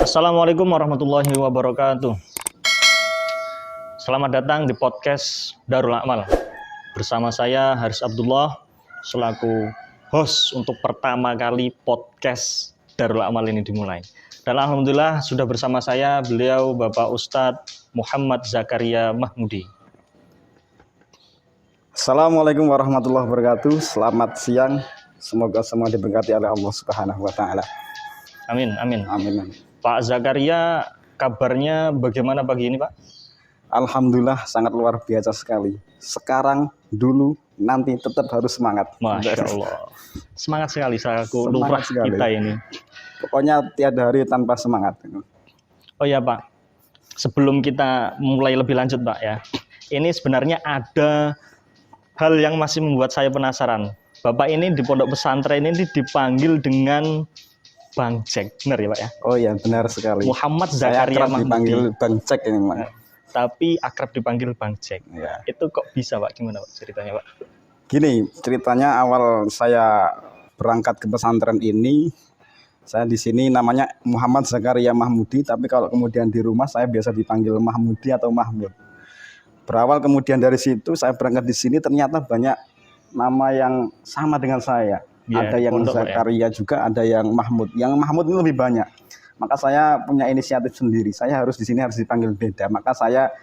Assalamualaikum warahmatullahi wabarakatuh. Selamat datang di podcast Darul Amal. Bersama saya Haris Abdullah selaku host untuk pertama kali podcast Darul Amal ini dimulai. Dan alhamdulillah sudah bersama saya beliau Bapak Ustadz Muhammad Zakaria Mahmudi. Assalamualaikum warahmatullahi wabarakatuh. Selamat siang. Semoga semua diberkati oleh Allah Subhanahu wa taala. Amin, amin. Amin. Pak Zakaria, kabarnya bagaimana pagi ini, Pak? Alhamdulillah sangat luar biasa sekali. Sekarang, dulu, nanti tetap harus semangat. Masya Allah. Semangat sekali selaku lurah kita ini. Pokoknya tiada hari tanpa semangat. Oh ya Pak, sebelum kita mulai lebih lanjut Pak ya, ini sebenarnya ada hal yang masih membuat saya penasaran. Bapak ini di pondok pesantren ini dipanggil dengan Bang Jack, benar ya Pak ya? Oh ya, benar sekali. Muhammad Zakaria Mahmudi. Dipanggil Bang Jack ini Pak. Tapi akrab dipanggil Bang Jack. Ya. Itu kok bisa Pak? Gimana Pak ceritanya Pak? Gini, ceritanya awal saya berangkat ke pesantren ini, saya di sini namanya Muhammad Zakaria Mahmudi, tapi kalau kemudian di rumah saya biasa dipanggil Mahmudi atau Mahmud. Berawal kemudian dari situ saya berangkat di sini ternyata banyak nama yang sama dengan saya. Ya, ada yang Zakaria juga, ada yang Mahmud. Yang Mahmud ini lebih banyak. Maka saya punya inisiatif sendiri. Saya harus di sini harus dipanggil beda. Maka saya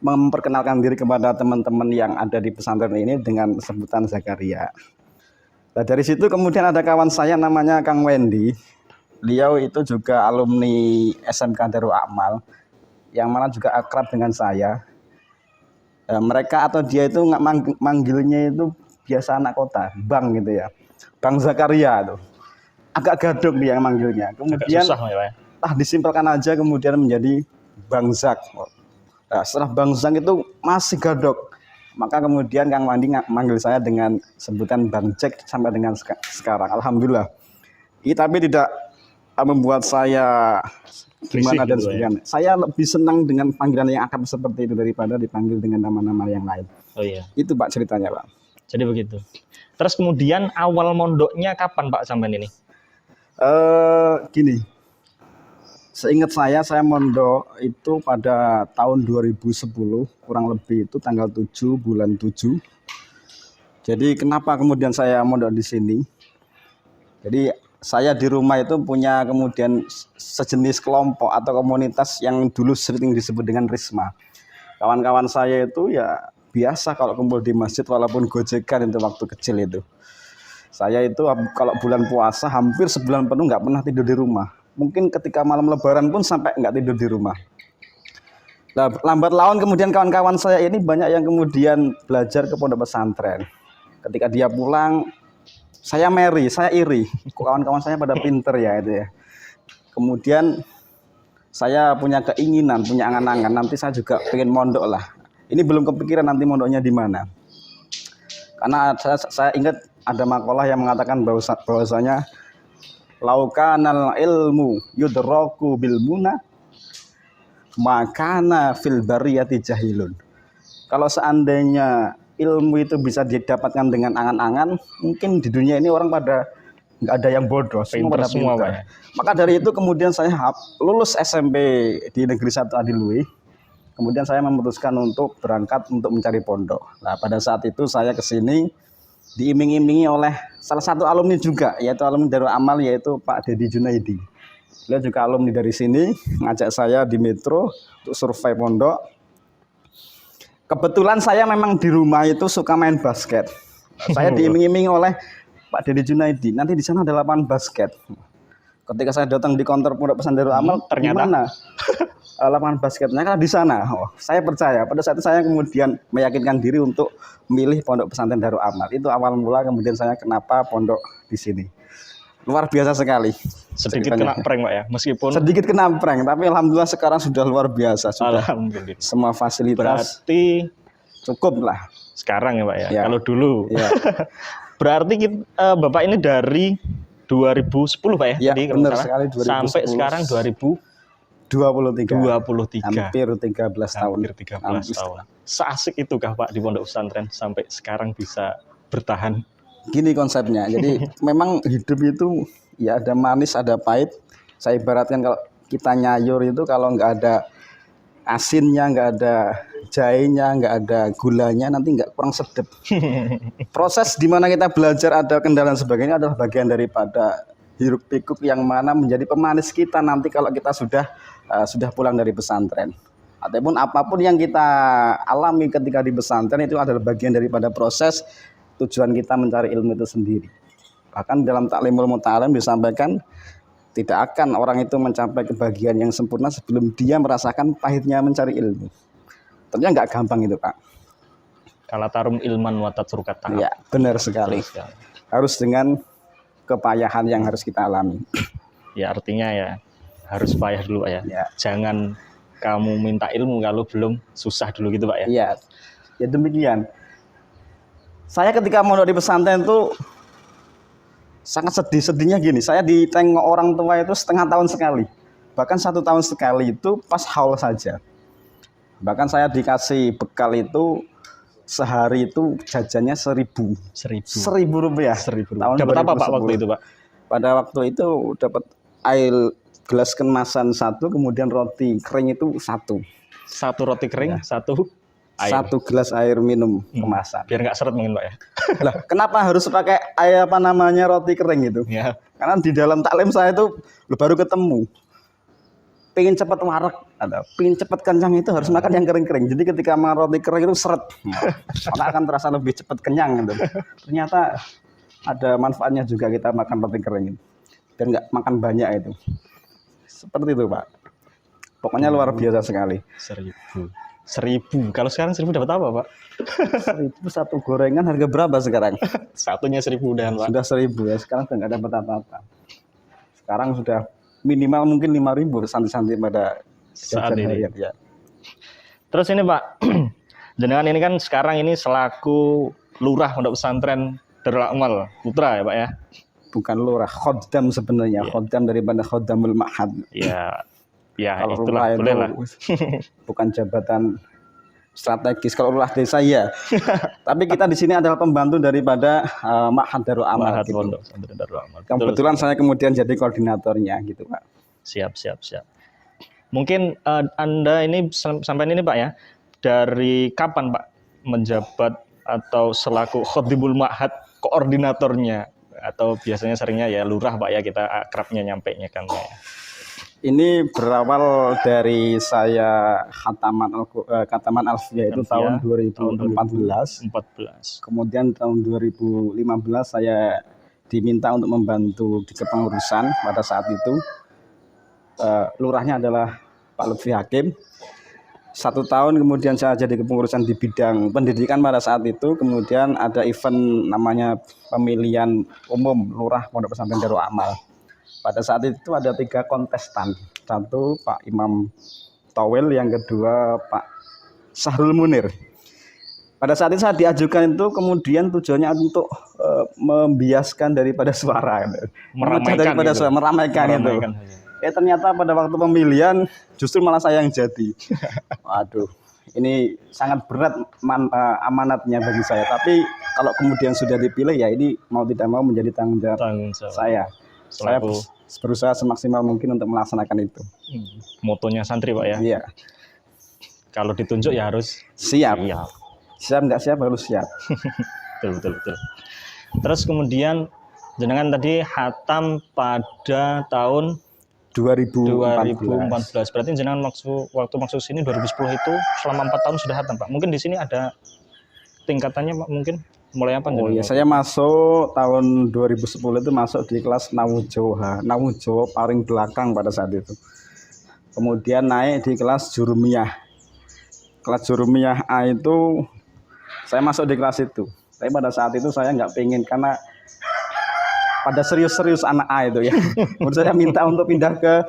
memperkenalkan diri kepada teman-teman yang ada di pesantren ini dengan sebutan Zakaria. Nah, dari situ kemudian ada kawan saya namanya Kang Wendy. Beliau itu juga alumni SMK Darul Amal, yang mana juga akrab dengan saya. Mereka atau dia itu nggak manggilnya itu biasa anak kota, Bang gitu ya. Bang Zakaria tuh. Agak gaduk dia yang manggilnya. Kemudian susah, ya, disimpelkan aja kemudian menjadi Bang Zak. Nah, setelah Bang Zak itu masih gadok. Maka kemudian Kang Wandi manggil saya dengan sebutan Bang Jack sampai dengan sekarang. Alhamdulillah. Ini tapi tidak membuat saya gimana dan sebagainya. Ya? Saya lebih senang dengan panggilan yang akrab seperti itu daripada dipanggil dengan nama-nama yang lain. Oh iya. Itu Pak ceritanya Pak. Jadi begitu. Terus kemudian awal mondoknya kapan Pak sampean ini? Gini. Seingat saya mondok itu pada tahun 2010, kurang lebih itu tanggal 7 bulan 7. Jadi kenapa kemudian saya mondok di sini? Jadi saya di rumah itu punya kemudian sejenis kelompok atau komunitas yang dulu sering disebut dengan Risma. Kawan-kawan saya itu ya biasa kalau kumpul di masjid walaupun gojekan itu waktu kecil itu. Saya itu kalau bulan puasa hampir sebulan penuh nggak pernah tidur di rumah. Mungkin ketika malam lebaran pun sampai nggak tidur di rumah. Nah, lambat laun kemudian kawan-kawan saya ini banyak yang kemudian belajar ke pondok pesantren. Ketika dia pulang, saya iri. Kok kawan-kawan saya pada pinter ya itu ya. Kemudian saya punya keinginan, punya angan-angan nanti saya juga pengen mondok lah. Ini belum kepikiran nanti mondoknya di mana. Karena saya ingat ada makalah yang mengatakan bahwasanya laukanal ilmu yudraku bil muna makana fil bariyati jahilun. Kalau seandainya ilmu itu bisa didapatkan dengan angan-angan, mungkin di dunia ini orang pada nggak ada yang bodoh, semua pada pintar. Maka dari itu kemudian saya lulus SMP di Negeri 1 Adilui. Kemudian saya memutuskan untuk berangkat untuk mencari pondok. Nah, pada saat itu saya ke sini diiming-imingi oleh salah satu alumni juga, yaitu alumni Darul Amal, yaitu Pak Dedi Junaidi. Beliau juga alumni dari sini, ngajak saya di Metro untuk survei pondok. Kebetulan saya memang di rumah itu suka main basket. Saya diiming-imingi oleh Pak Dedi Junaidi, nanti di sana ada lapangan basket. Ketika saya datang di kantor pondok pesantren Darul Amal, ternyata gimana? Lapangan basketnya kan di sana. Saya percaya. Pada saat itu saya kemudian meyakinkan diri untuk memilih pondok pesantren Darul Amal. Itu awal mula kemudian saya kenapa pondok di sini. Luar biasa sekali. Sedikit kena prank Pak ya, meskipun sedikit kena prank, tapi alhamdulillah sekarang sudah luar biasa. Sudah alhamdulillah. Semua fasilitas berarti cukup lah. Sekarang ya Pak ya. Ya. Kalau dulu. Ya. Berarti Bapak ini dari 2010 Pak ya? Ya, tadi, benar sekali 2010. Sampai sekarang 2023. Hampir 13 tahun. Hampir 13 tahun. Seasik itukah Pak di pondok pesantren sampai sekarang bisa bertahan? Gini konsepnya. Jadi memang hidup itu ya ada manis, ada pahit. Saya ibaratkan kalau kita nyayur itu kalau nggak ada asinnya, nggak ada jahenya, nggak ada gulanya, nanti nggak kurang sedap. Proses di mana kita belajar ada kendala dan sebagainya adalah bagian daripada hiruk pikuk yang mana menjadi pemanis kita nanti kalau kita sudah pulang dari pesantren. Ataupun apapun yang kita alami ketika di pesantren itu adalah bagian daripada proses tujuan kita mencari ilmu itu sendiri. Bahkan dalam Ta'limul Muta'allim disampaikan tidak akan orang itu mencapai kebahagiaan yang sempurna sebelum dia merasakan pahitnya mencari ilmu. Tentunya nggak gampang itu, Pak. Kala tarum ilman watat surukat tahap. Ya, benar sekali. Harus dengan kepayahan yang harus kita alami. Ya artinya ya harus payah dulu Pak ya. Ya. Jangan kamu minta ilmu kalau belum susah dulu gitu Pak ya. Iya, ya demikian. Saya ketika mondok di pesantren itu sangat sedihnya gini. Saya ditengok orang tua itu setengah tahun sekali, bahkan 1 tahun sekali itu pas haul saja. Bahkan saya dikasih bekal itu sehari itu jajannya 1.000 rupiah. 1.000 Tahun dapat apa Pak 2010. waktu itu Pak? Pada waktu itu dapat air gelas kemasan 1, kemudian roti kering itu 1. 1 roti kering, 1 air. 1 gelas air minum kemasan. Biar nggak seret mungkin Pak ya. Lah, kenapa harus pakai air roti kering itu? Ya. Karena di dalam taklim saya itu baru ketemu. Pengen cepat warak, pengen cepat kenyang itu harus makan yang kering-kering. Jadi ketika makan roti kering itu seret, maka akan terasa lebih cepat kenyang gitu. Ternyata ada manfaatnya juga kita makan roti kering itu. Dan nggak makan banyak itu. Seperti itu Pak. Pokoknya luar biasa sekali. 1.000. Kalau sekarang 1.000 dapat apa Pak? 1.000 satu gorengan harga berapa sekarang? Satunya 1.000 udahan Pak. Sudah 1.000 ya. Sekarang sudah nggak dapat apa-apa. Sekarang sudah minimal mungkin 5.000 santai-santai pada Saat ini. harian, ya. Terus ini Pak, jenengan ini kan sekarang ini selaku lurah pondok pesantren Darul Amal Putra ya Pak ya? Bukan lurah, khoddam sebenarnya, khoddam daripada khoddamul ma'had. Ya, ya Kalau itulah lurah boleh itu lah. bukan jabatan strategis. Kalau lurah desa ya. Tapi kita di sini adalah pembantu daripada Ma'had Darul Amal. Ma'had Gitu. Pondok Pesantren Darul Amal. Kebetulan saya kemudian jadi koordinatornya gitu Pak. Siap. Mungkin Anda ini sampai ini Pak ya, dari kapan Pak menjabat atau selaku Khodibul Ma'had koordinatornya, atau biasanya seringnya ya lurah Pak ya, kita akrabnya nyampainya kan Pak ya. Ini berawal dari saya khataman Alfiyah itu tahun 2014. 14. Kemudian tahun 2015 saya diminta untuk membantu di kepengurusan pada saat itu. Lurahnya adalah Pak Lutfi Hakim. 1 tahun kemudian saya jadi kepengurusan di bidang pendidikan pada saat itu. Kemudian ada event namanya pemilihan umum lurah Pondok Pesantren Darul Amal. Pada saat itu ada 3 kontestan. 1 Pak Imam Towel, yang kedua Pak Sahrul Munir. Pada saat itu saya diajukan itu kemudian tujuannya untuk membiaskan daripada suara, Meramaikan daripada gitu. suara, meramaikan itu. Ternyata pada waktu pemilihan justru malah saya yang jadi. Waduh, ini sangat berat amanatnya bagi saya. Tapi kalau kemudian sudah dipilih ya ini mau tidak mau menjadi tanggung jawab saya. Saya berusaha semaksimal mungkin untuk melaksanakan itu. Motonya santri Pak ya. Iya. Kalau ditunjuk ya harus siap. Iya. Siap nggak siap harus siap. Betul. Terus kemudian jenengan tadi khatam pada tahun 2014. Berarti jenengan waktu masuk sini 2010 itu selama 4 tahun sudah khatam Pak. Mungkin di sini ada tingkatannya Pak, mungkin mulai apa? Oh iya, saya masuk tahun 2010 itu masuk di kelas Nawu Jawa paling belakang pada saat itu. Kemudian naik di kelas Jurumiyah. Kelas Jurumiyah A itu saya masuk di kelas itu. Tapi pada saat itu saya nggak pengen karena pada serius-serius anak A itu ya. Kemudian saya minta untuk pindah ke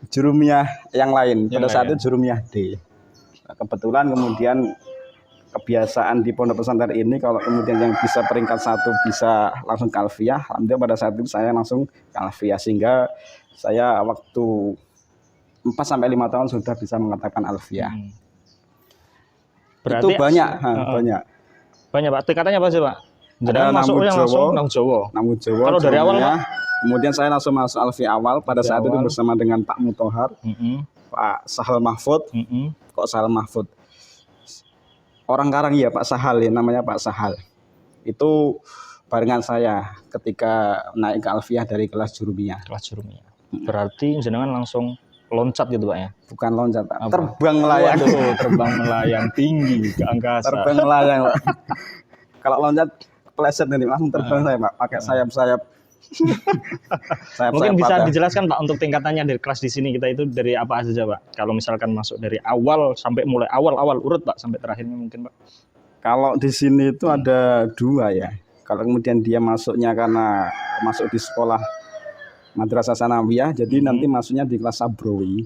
Jurumiyah yang lain. Pada saat itu Jurumiyah D. Nah, kebetulan kemudian kebiasaan di pondok pesantren ini kalau kemudian yang bisa peringkat 1 bisa langsung ke Alfiyah. Alhamdulillah pada saat itu saya langsung ke Alfiyah, sehingga saya waktu 4 sampai 5 tahun sudah bisa mengatakan Alfiyah. Berarti itu banyak. Banyak Pak. Tingkatannya apa sih Pak? Jenengan masuknya langsung nang Jawa. Nang Jawa. Kalau dari awal, ya. Kemudian saya langsung masuk Alfi awal pada saat itu awal. bersama dengan Pak Mutohar, Pak Sahal Mahfud. Kok Sahal Mahfud? Orang Karang ya, Pak Sahal ya, namanya Pak Sahal. Itu barengan saya ketika naik ke Alfiyah dari kelas Jurumiyah. Kelas Jurumiyah. Berarti jenengan langsung loncat gitu Pak ya? Bukan loncat, Pak. Apa? Terbang melayang. Waduh, terbang melayang tinggi ke angkasa. Terbang melayang, Pak. Kalau loncat kepleset nanti langsung terbang saya, Pak. Pakai sayap-sayap. Mungkin bisa patah. dijelaskan Pak untuk tingkatannya dari kelas di sini kita itu dari apa saja Pak? Kalau misalkan masuk dari awal sampai mulai awal urut Pak sampai terakhirnya mungkin Pak. Kalau di sini itu ada 2 ya. Kalau kemudian dia masuknya karena masuk di sekolah Madrasah Sanawiyah, jadi nanti masuknya di kelas Sabrowi.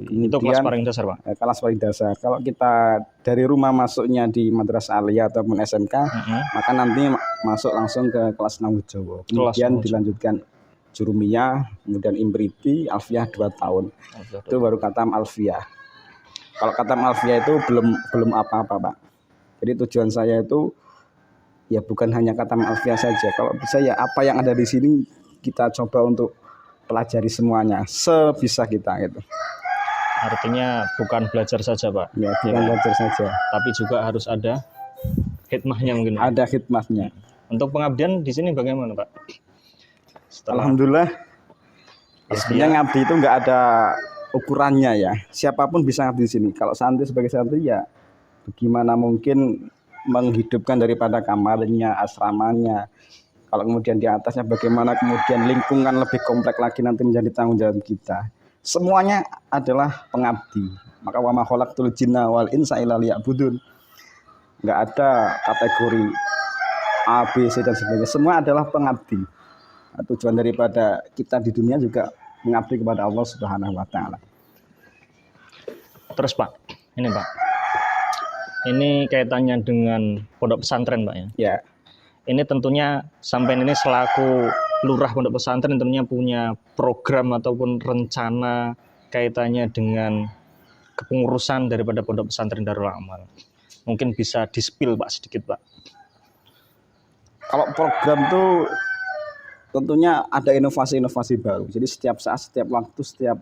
Itu kelas paling dasar Pak? Kelas paling dasar. Kalau kita dari rumah masuknya di Madrasah Aliyah ataupun SMK, maka nanti masuk langsung ke kelas Nahwu Jawa. Kemudian dilanjutkan Jurumiyah, kemudian Imriti, Alfiyah 2 tahun. Itu baru Khatam Alfiyah. Kalau Khatam Alfiyah itu belum apa-apa Pak. Jadi tujuan saya itu ya bukan hanya Khatam Alfiyah saja. Kalau bisa ya apa yang ada di sini kita coba untuk pelajari semuanya sebisa kita gitu. Artinya bukan belajar saja Pak. Ya, bukan belajar saja. Tapi juga harus ada hikmahnya mungkin. Ada hikmahnya. Untuk pengabdian di sini bagaimana Pak? Alhamdulillah. Sebenarnya ngabdi itu nggak ada ukurannya ya. Siapapun bisa ngabdi di sini. Kalau santri sebagai santri ya bagaimana mungkin menghidupkan daripada kamarnya, asramanya. Kalau kemudian di atasnya bagaimana kemudian lingkungan lebih kompleks lagi nanti menjadi tanggung jawab kita. Semuanya adalah pengabdi. Maka wa ma khalaqtul jinna wal insa illa liya'budun. Enggak ada kategori A, B, C dan sebagainya. Semua adalah pengabdi. Nah, tujuan daripada kita di dunia juga mengabdi kepada Allah Subhanahu wa taala. Terus Pak, ini Pak. Ini kaitannya dengan pondok pesantren Pak ya. Ya. Ini tentunya sampean ini selaku lurah pondok pesantren tentunya punya program ataupun rencana kaitannya dengan kepengurusan daripada pondok pesantren Darul Amal. Mungkin bisa di-spill Pak sedikit Pak. Kalau program tuh tentunya ada inovasi-inovasi baru. Jadi setiap saat, setiap waktu, setiap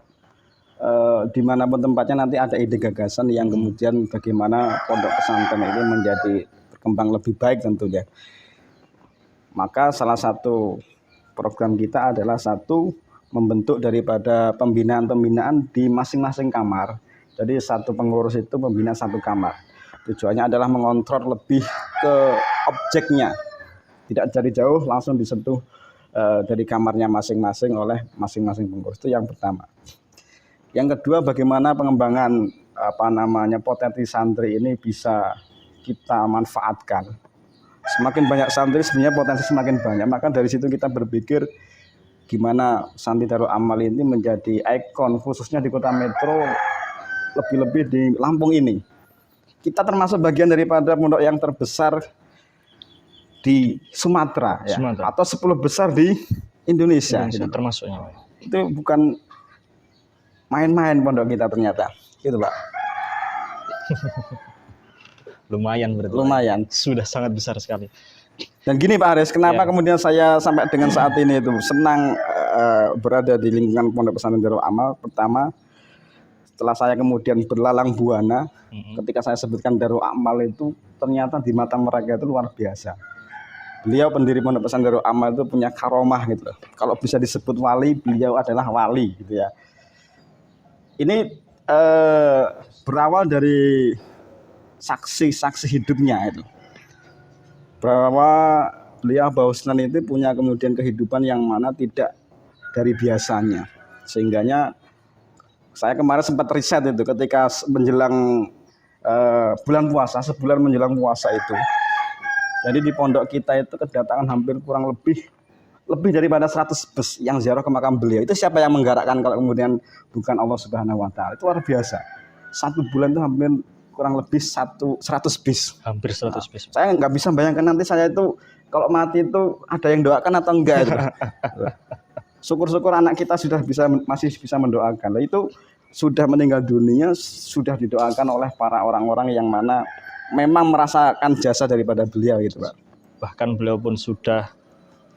dimanapun tempatnya nanti ada ide gagasan yang kemudian bagaimana pondok pesantren ini menjadi berkembang lebih baik tentunya. Maka salah satu program kita adalah membentuk daripada pembinaan-pembinaan di masing-masing kamar. Jadi satu pengurus itu membina satu kamar. Tujuannya adalah mengontrol lebih ke objeknya. Tidak dari jauh langsung disentuh dari kamarnya masing-masing oleh masing-masing pengurus. Itu yang pertama. Yang kedua, bagaimana pengembangan potensi santri ini bisa kita manfaatkan. Semakin banyak santri sebenarnya potensi semakin banyak. Maka dari situ kita berpikir gimana santri Darul Amal ini menjadi ikon khususnya di Kota Metro, lebih-lebih di Lampung ini. Kita termasuk bagian daripada pondok yang terbesar di Sumatera, ya. Atau 10 besar di Indonesia termasuknya. Itu bukan main-main pondok kita ternyata. Gitu Pak. Lumayan berarti. Lumayan. Sudah sangat besar sekali. Dan gini Pak Aris, kenapa kemudian saya sampai dengan saat ini itu senang berada di lingkungan pondok pesantren Darul Amal. Pertama, setelah saya kemudian berlalang buana, ketika saya sebutkan Darul Amal itu ternyata di mata mereka itu luar biasa. Beliau pendiri pondok pesantren Darul Amal itu punya karomah gitu. Kalau bisa disebut wali, beliau adalah wali gitu ya. Ini berawal dari saksi-saksi hidupnya itu. Bahwa beliau Abah Husnan itu punya kemudian kehidupan yang mana tidak dari biasanya. Sehingganya saya kemarin sempat riset itu ketika menjelang bulan puasa, sebulan menjelang puasa itu. Jadi di pondok kita itu kedatangan hampir kurang lebih daripada 100 bus yang ziarah ke makam beliau. Itu siapa yang menggerakkan kalau kemudian bukan Allah Subhanahu wa taala. Itu luar biasa. 1 bulan itu hampir kurang lebih 100 bis. Hampir 100 bis. Saya nggak bisa bayangkan nanti saya itu kalau mati itu ada yang doakan atau enggak itu. Syukur-syukur anak kita masih bisa mendoakan. Lah itu sudah meninggal dunia, sudah didoakan oleh para orang-orang yang mana memang merasakan jasa daripada beliau gitu Pak. bahkan beliau pun sudah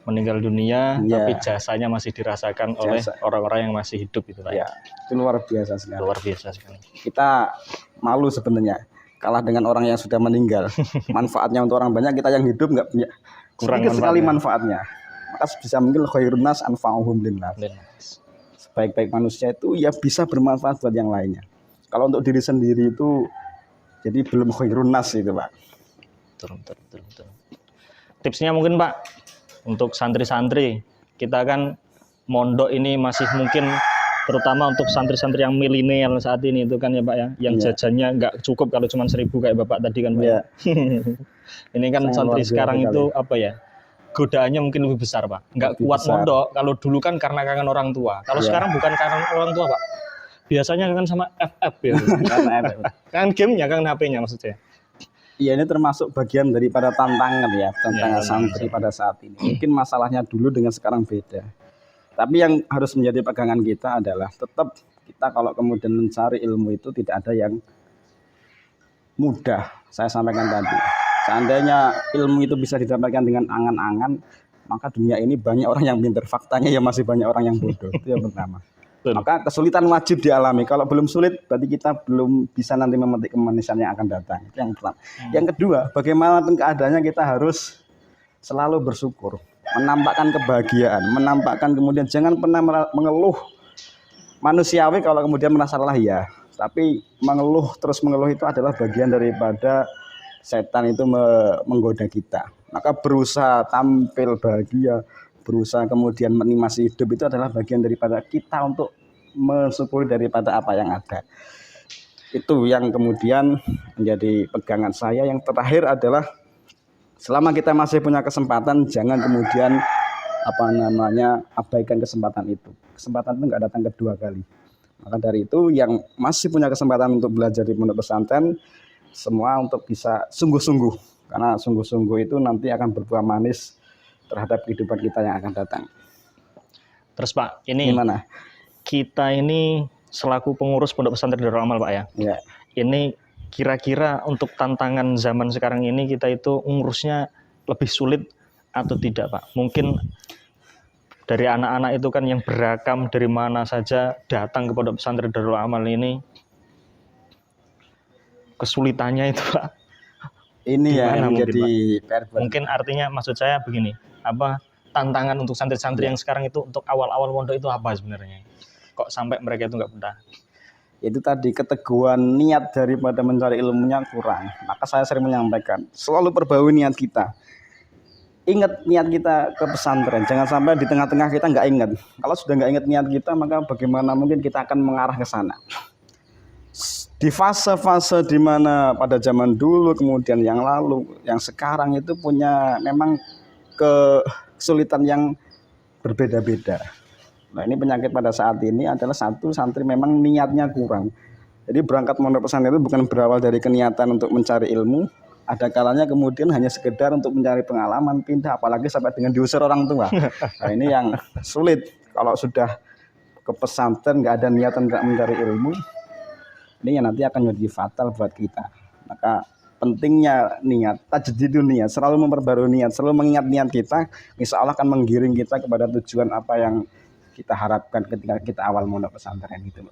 meninggal dunia, Ya. tapi jasanya masih dirasakan oleh orang-orang yang masih hidup itu Pak. Ya, itu luar biasa sekali. Luar biasa sekali. Kita malu sebenarnya kalah dengan orang yang sudah meninggal. Manfaatnya untuk orang banyak, kita yang hidup nggak punya, Kurang sedikit sekali manfaatnya. Maka bisa mungkin khairun nas anfa'uhum linnas. Sebaik-baik manusia itu ya bisa bermanfaat buat yang lainnya. Kalau untuk diri sendiri itu jadi belum khairun nas itu Pak. Betul. Tipsnya mungkin Pak untuk santri-santri, kita kan mondok ini masih mungkin terutama untuk santri-santri yang milenial saat ini itu kan ya Pak ya, yang jajannya nggak cukup kalau cuma 1.000 kayak Bapak tadi kan Pak. Ya. Ini kan Sangat santri luar biasa sekarang sekali. itu apa ya, godaannya mungkin lebih besar Pak. Nggak Lebih kuat besar. mondok, kalau dulu kan karena kangen orang tua. Kalau Ya. sekarang bukan karena orang tua Pak. Biasanya kan sama FF ya. Karena Kan gamenya, kan HP-nya maksudnya. iya, ini termasuk bagian daripada tantangan ya, tantangan Ya, santri pada saat ini. Mungkin masalahnya dulu dengan sekarang beda. Tapi yang harus menjadi pegangan kita adalah tetap kita kalau kemudian mencari ilmu itu tidak ada yang mudah. Saya sampaikan tadi. Seandainya ilmu itu bisa didapatkan dengan angan-angan, maka dunia ini banyak orang yang pintar. Faktanya ya masih banyak orang yang bodoh. Itu yang pertama. Betul. Maka kesulitan wajib dialami. Kalau belum sulit, berarti kita belum bisa nanti memetik kemanusiaan yang akan datang. Itu yang pertama. Yang kedua, bagaimanapun keadaannya kita harus selalu bersyukur, menampakkan kebahagiaan, menampakkan kemudian jangan pernah mengeluh. Manusiawi kalau kemudian merasa lelah ya, tapi terus mengeluh itu adalah bagian daripada setan itu menggoda kita. Maka berusaha tampil bahagia, berusaha kemudian menikmati hidup itu adalah bagian daripada kita untuk mensyukuri daripada apa yang ada. Itu yang kemudian menjadi pegangan saya. Yang terakhir adalah selama kita masih punya kesempatan, jangan kemudian abaikan kesempatan itu. Kesempatan itu nggak datang kedua kali. Maka dari itu yang masih punya kesempatan untuk belajar di pondok pesantren, semua untuk bisa sungguh-sungguh, karena sungguh-sungguh itu nanti akan berbuah manis terhadap kehidupan kita yang akan datang. Terus Pak, ini Gimana? kita ini selaku pengurus pondok pesantren Darul Amal Pak ya. Ya, Ini kira-kira untuk tantangan zaman sekarang ini kita itu ngurusnya lebih sulit atau tidak Pak? Mungkin dari anak-anak itu kan yang berakam dari mana saja datang ke pondok pesantren Darul Amal ini, kesulitannya itu Pak. ini ya Gimana yang mungkin, menjadi PR buat Mungkin artinya maksud saya begini, apa tantangan untuk santri-santri yang sekarang itu untuk awal-awal pondok itu apa sebenarnya? Kok sampai mereka itu nggak betah? itu tadi keteguhan niat daripada mencari ilmunya kurang. Maka saya sering menyampaikan, selalu perbarui niat kita. Ingat niat kita ke pesantren, jangan sampai di tengah-tengah kita nggak ingat. Kalau sudah nggak ingat niat kita, maka bagaimana mungkin kita akan mengarah ke sana. Di fase-fase di mana pada zaman dulu, kemudian yang lalu, yang sekarang itu punya memang kesulitan yang berbeda-beda. Nah, ini penyakit pada saat ini adalah satu, santri memang niatnya kurang. Jadi berangkat pondok pesantren itu bukan berawal dari keniatan untuk mencari ilmu. Ada kalanya kemudian hanya sekedar untuk mencari pengalaman, pindah, apalagi sampai dengan diusir orang tua. Nah, ini yang sulit. Kalau sudah ke pesantren nggak ada niatan untuk mencari ilmu, ini yang nanti akan menjadi fatal buat kita. Maka pentingnya niat, tajdidun niat, selalu memperbarui niat, selalu mengingat niat kita, insya Allah akan menggiring kita kepada tujuan apa yang kita harapkan ketika kita awal pondok pesantren gitu.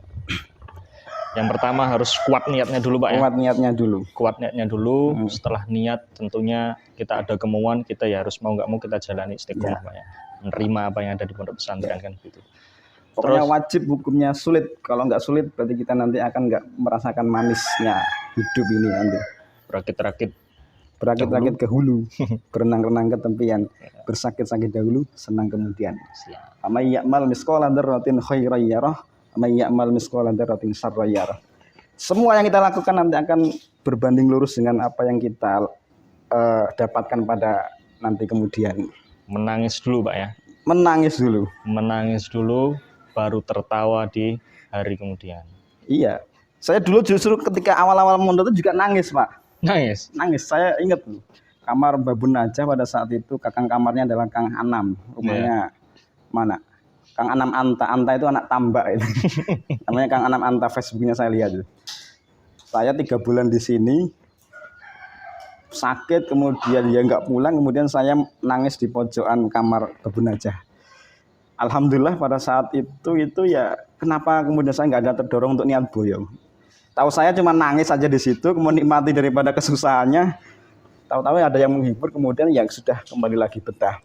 Yang pertama harus kuat niatnya dulu Pak ya. Kuat niatnya dulu. Kuat niatnya dulu, setelah niat tentunya kita ada kemauan, kita ya harus mau nggak mau kita jalani istiqomah Pak ya. Menerima apa yang ada di pondok pesantren kan gitu. Pokoknya wajib hukumnya sulit. Kalau nggak sulit berarti kita nanti akan nggak merasakan manisnya hidup ini nanti. Berakit-rakit ke hulu, berenang-renang ke tepian, bersakit-sakit dahulu, senang kemudian. Amay ya'mal misqala dzarratin khairan yarah, amay ya'mal misqala dzarratin syarran yarah. Semua yang kita lakukan nanti akan berbanding lurus dengan apa yang kita dapatkan pada nanti kemudian. Menangis dulu Pak ya. Menangis dulu, baru tertawa di hari kemudian. Iya, saya dulu justru ketika awal-awal mondok itu juga nangis Pak. Nangis, saya ingat tuh. Kamar Babun Najah pada saat itu kakang kamarnya adalah Kang Anam. Rumahnya mana? Kang Anam Anta itu anak tambak itu. Namanya Kang Anam Anta, Facebooknya saya lihat. Saya 3 bulan di sini sakit, kemudian dia nggak pulang, kemudian saya nangis di pojokan kamar kebun aja. Alhamdulillah pada saat itu ya kenapa kemudian saya nggak ada terdorong untuk niat boyong. Tahu saya cuma nangis saja di situ, menikmati daripada kesusahannya. Tahu-tahu ada yang menghibur, kemudian yang sudah kembali lagi betah.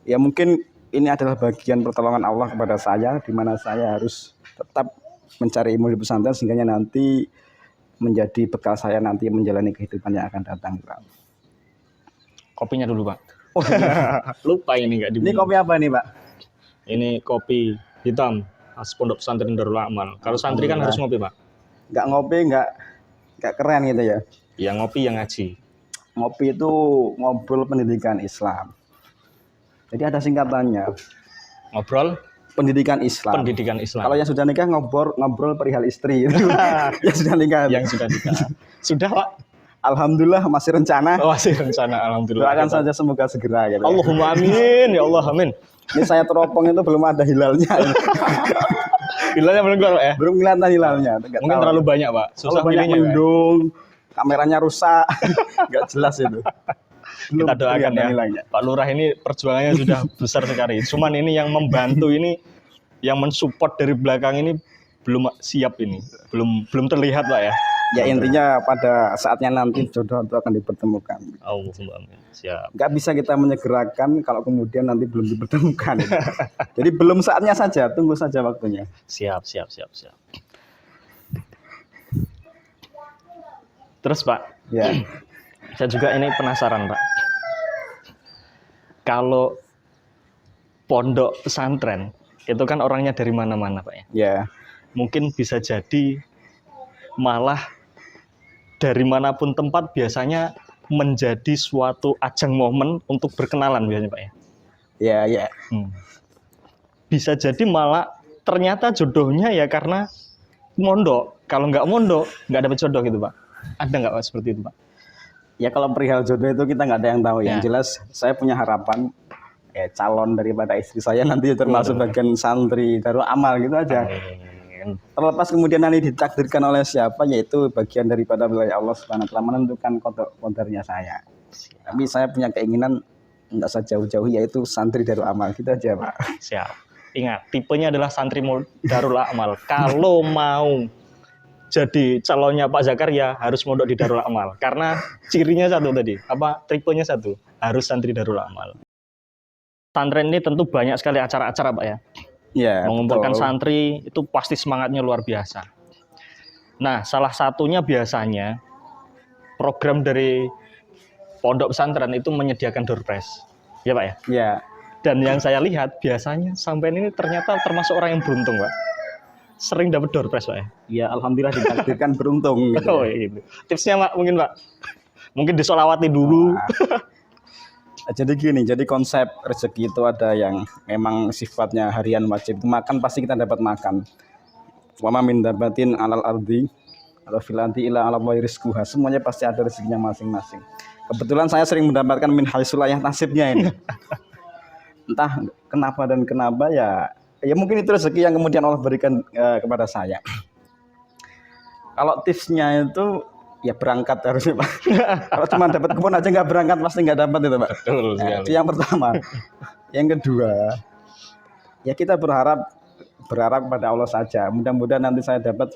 Ya mungkin ini adalah bagian pertolongan Allah kepada saya, di mana saya harus tetap mencari ilmu di pesantren sehingga nanti menjadi bekal saya nanti menjalani kehidupan yang akan datang. Kopinya dulu Pak. Oh, Lupa ini nggak ini diminum. kopi apa nih Pak? Ini kopi hitam khas Pondok Pesantren Darul Amal. Kalau santri kan harus ngopi Pak. Nggak ngopi, nggak keren gitu ya. Yang ngopi yang ngaji. Ngopi itu ngobrol pendidikan Islam. Jadi ada singkatannya, Ngobrol pendidikan Islam. pendidikan Islam. Kalau yang sudah nikah ngobrol perihal istri. Yang sudah nikah. Yang sudah nikah. Sudah Pak? Alhamdulillah masih rencana. Oh, masih rencana alhamdulillah. Doakan saja semoga segera gitu. Allahumma amin ya Allah amin. Ini saya teropong itu belum ada hilalnya. Hilalnya belum keluar Pak ya? Belum kelihatan hilalnya. Nggak Mungkin tahu. terlalu banyak Pak. Terlalu Susah banyak milihnya Pak. mendung. Kameranya rusak. Nggak jelas itu. Belum Kita doakan kelihatan ya. hilalnya. Pak Lurah ini perjuangannya sudah besar sekali. Cuman ini yang membantu ini, yang mensupport dari belakang ini belum siap ini. Belum terlihat Pak ya. Ya intinya pada saatnya nanti jodoh itu akan dipertemukan. Allahumma amin. Siap. Nggak bisa kita menyegerakan kalau kemudian nanti belum dipertemukan. Jadi belum saatnya saja, tunggu saja waktunya. Siap. Terus Pak, Ya, saya juga ini penasaran Pak. Kalau pondok pesantren itu kan orangnya dari mana-mana Pak ya. ya, Mungkin bisa jadi malah dari manapun tempat biasanya menjadi suatu ajang momen untuk berkenalan biasanya Pak ya. ya. Bisa jadi malah ternyata jodohnya ya karena mondok. Kalau nggak mondok nggak dapet jodoh gitu Pak. Ada nggak Pak seperti itu Pak? Ya kalau perihal jodoh itu kita nggak ada yang tahu. Yang Ya. jelas saya punya harapan calon daripada istri saya nanti termasuk bagian santri Darul Amal gitu aja. Amin. Terlepas kemudian nanti ditakdirkan oleh siapa, yaitu bagian daripada wilayah Allah Subhanahu wa taala menentukan qadarnya saya. Tapi saya punya keinginan nggak usah jauh-jauh, yaitu santri Darul Amal gitu aja Pak. Siap. Ingat, tipenya adalah santri Darul Amal. Kalau mau jadi calonnya Pak Zakaria harus mondok di Darul Amal. Karena cirinya satu tadi, tipenya satu, harus santri Darul Amal. Pesantren ini tentu banyak sekali acara-acara Pak ya. Ya, Mengumpulkan betul. santri itu pasti semangatnya luar biasa. Nah, salah satunya biasanya program dari pondok pesantren itu menyediakan door prize. Ya Pak ya? Ya, Dan yang saya lihat biasanya sampai ini ternyata termasuk orang yang beruntung Pak. Sering dapat door prize Pak ya? ya alhamdulillah ditakdirkan beruntung gitu. Oh gitu. Tipsnya Pak mungkin Pak? Mungkin disolawati dulu. Jadi gini, jadi konsep rezeki itu ada yang memang sifatnya harian wajib. Makan pasti kita dapat makan. Wa ma min dabatin alal ardi atau filanti ila ala rizquha. Semuanya pasti ada rezekinya masing-masing. Kebetulan saya sering mendapatkan min haisulayah nasibnya ini. Entah kenapa dan kenapa ya mungkin itu rezeki yang kemudian Allah berikan kepada saya. Kalau tipsnya itu ya berangkat harusnya Pak. Kalau cuma dapat kupon aja nggak berangkat pasti nggak dapat itu Pak. Betul Nah, sekali. itu yang pertama. Yang kedua, ya kita berharap pada Allah saja. Mudah-mudahan nanti saya dapat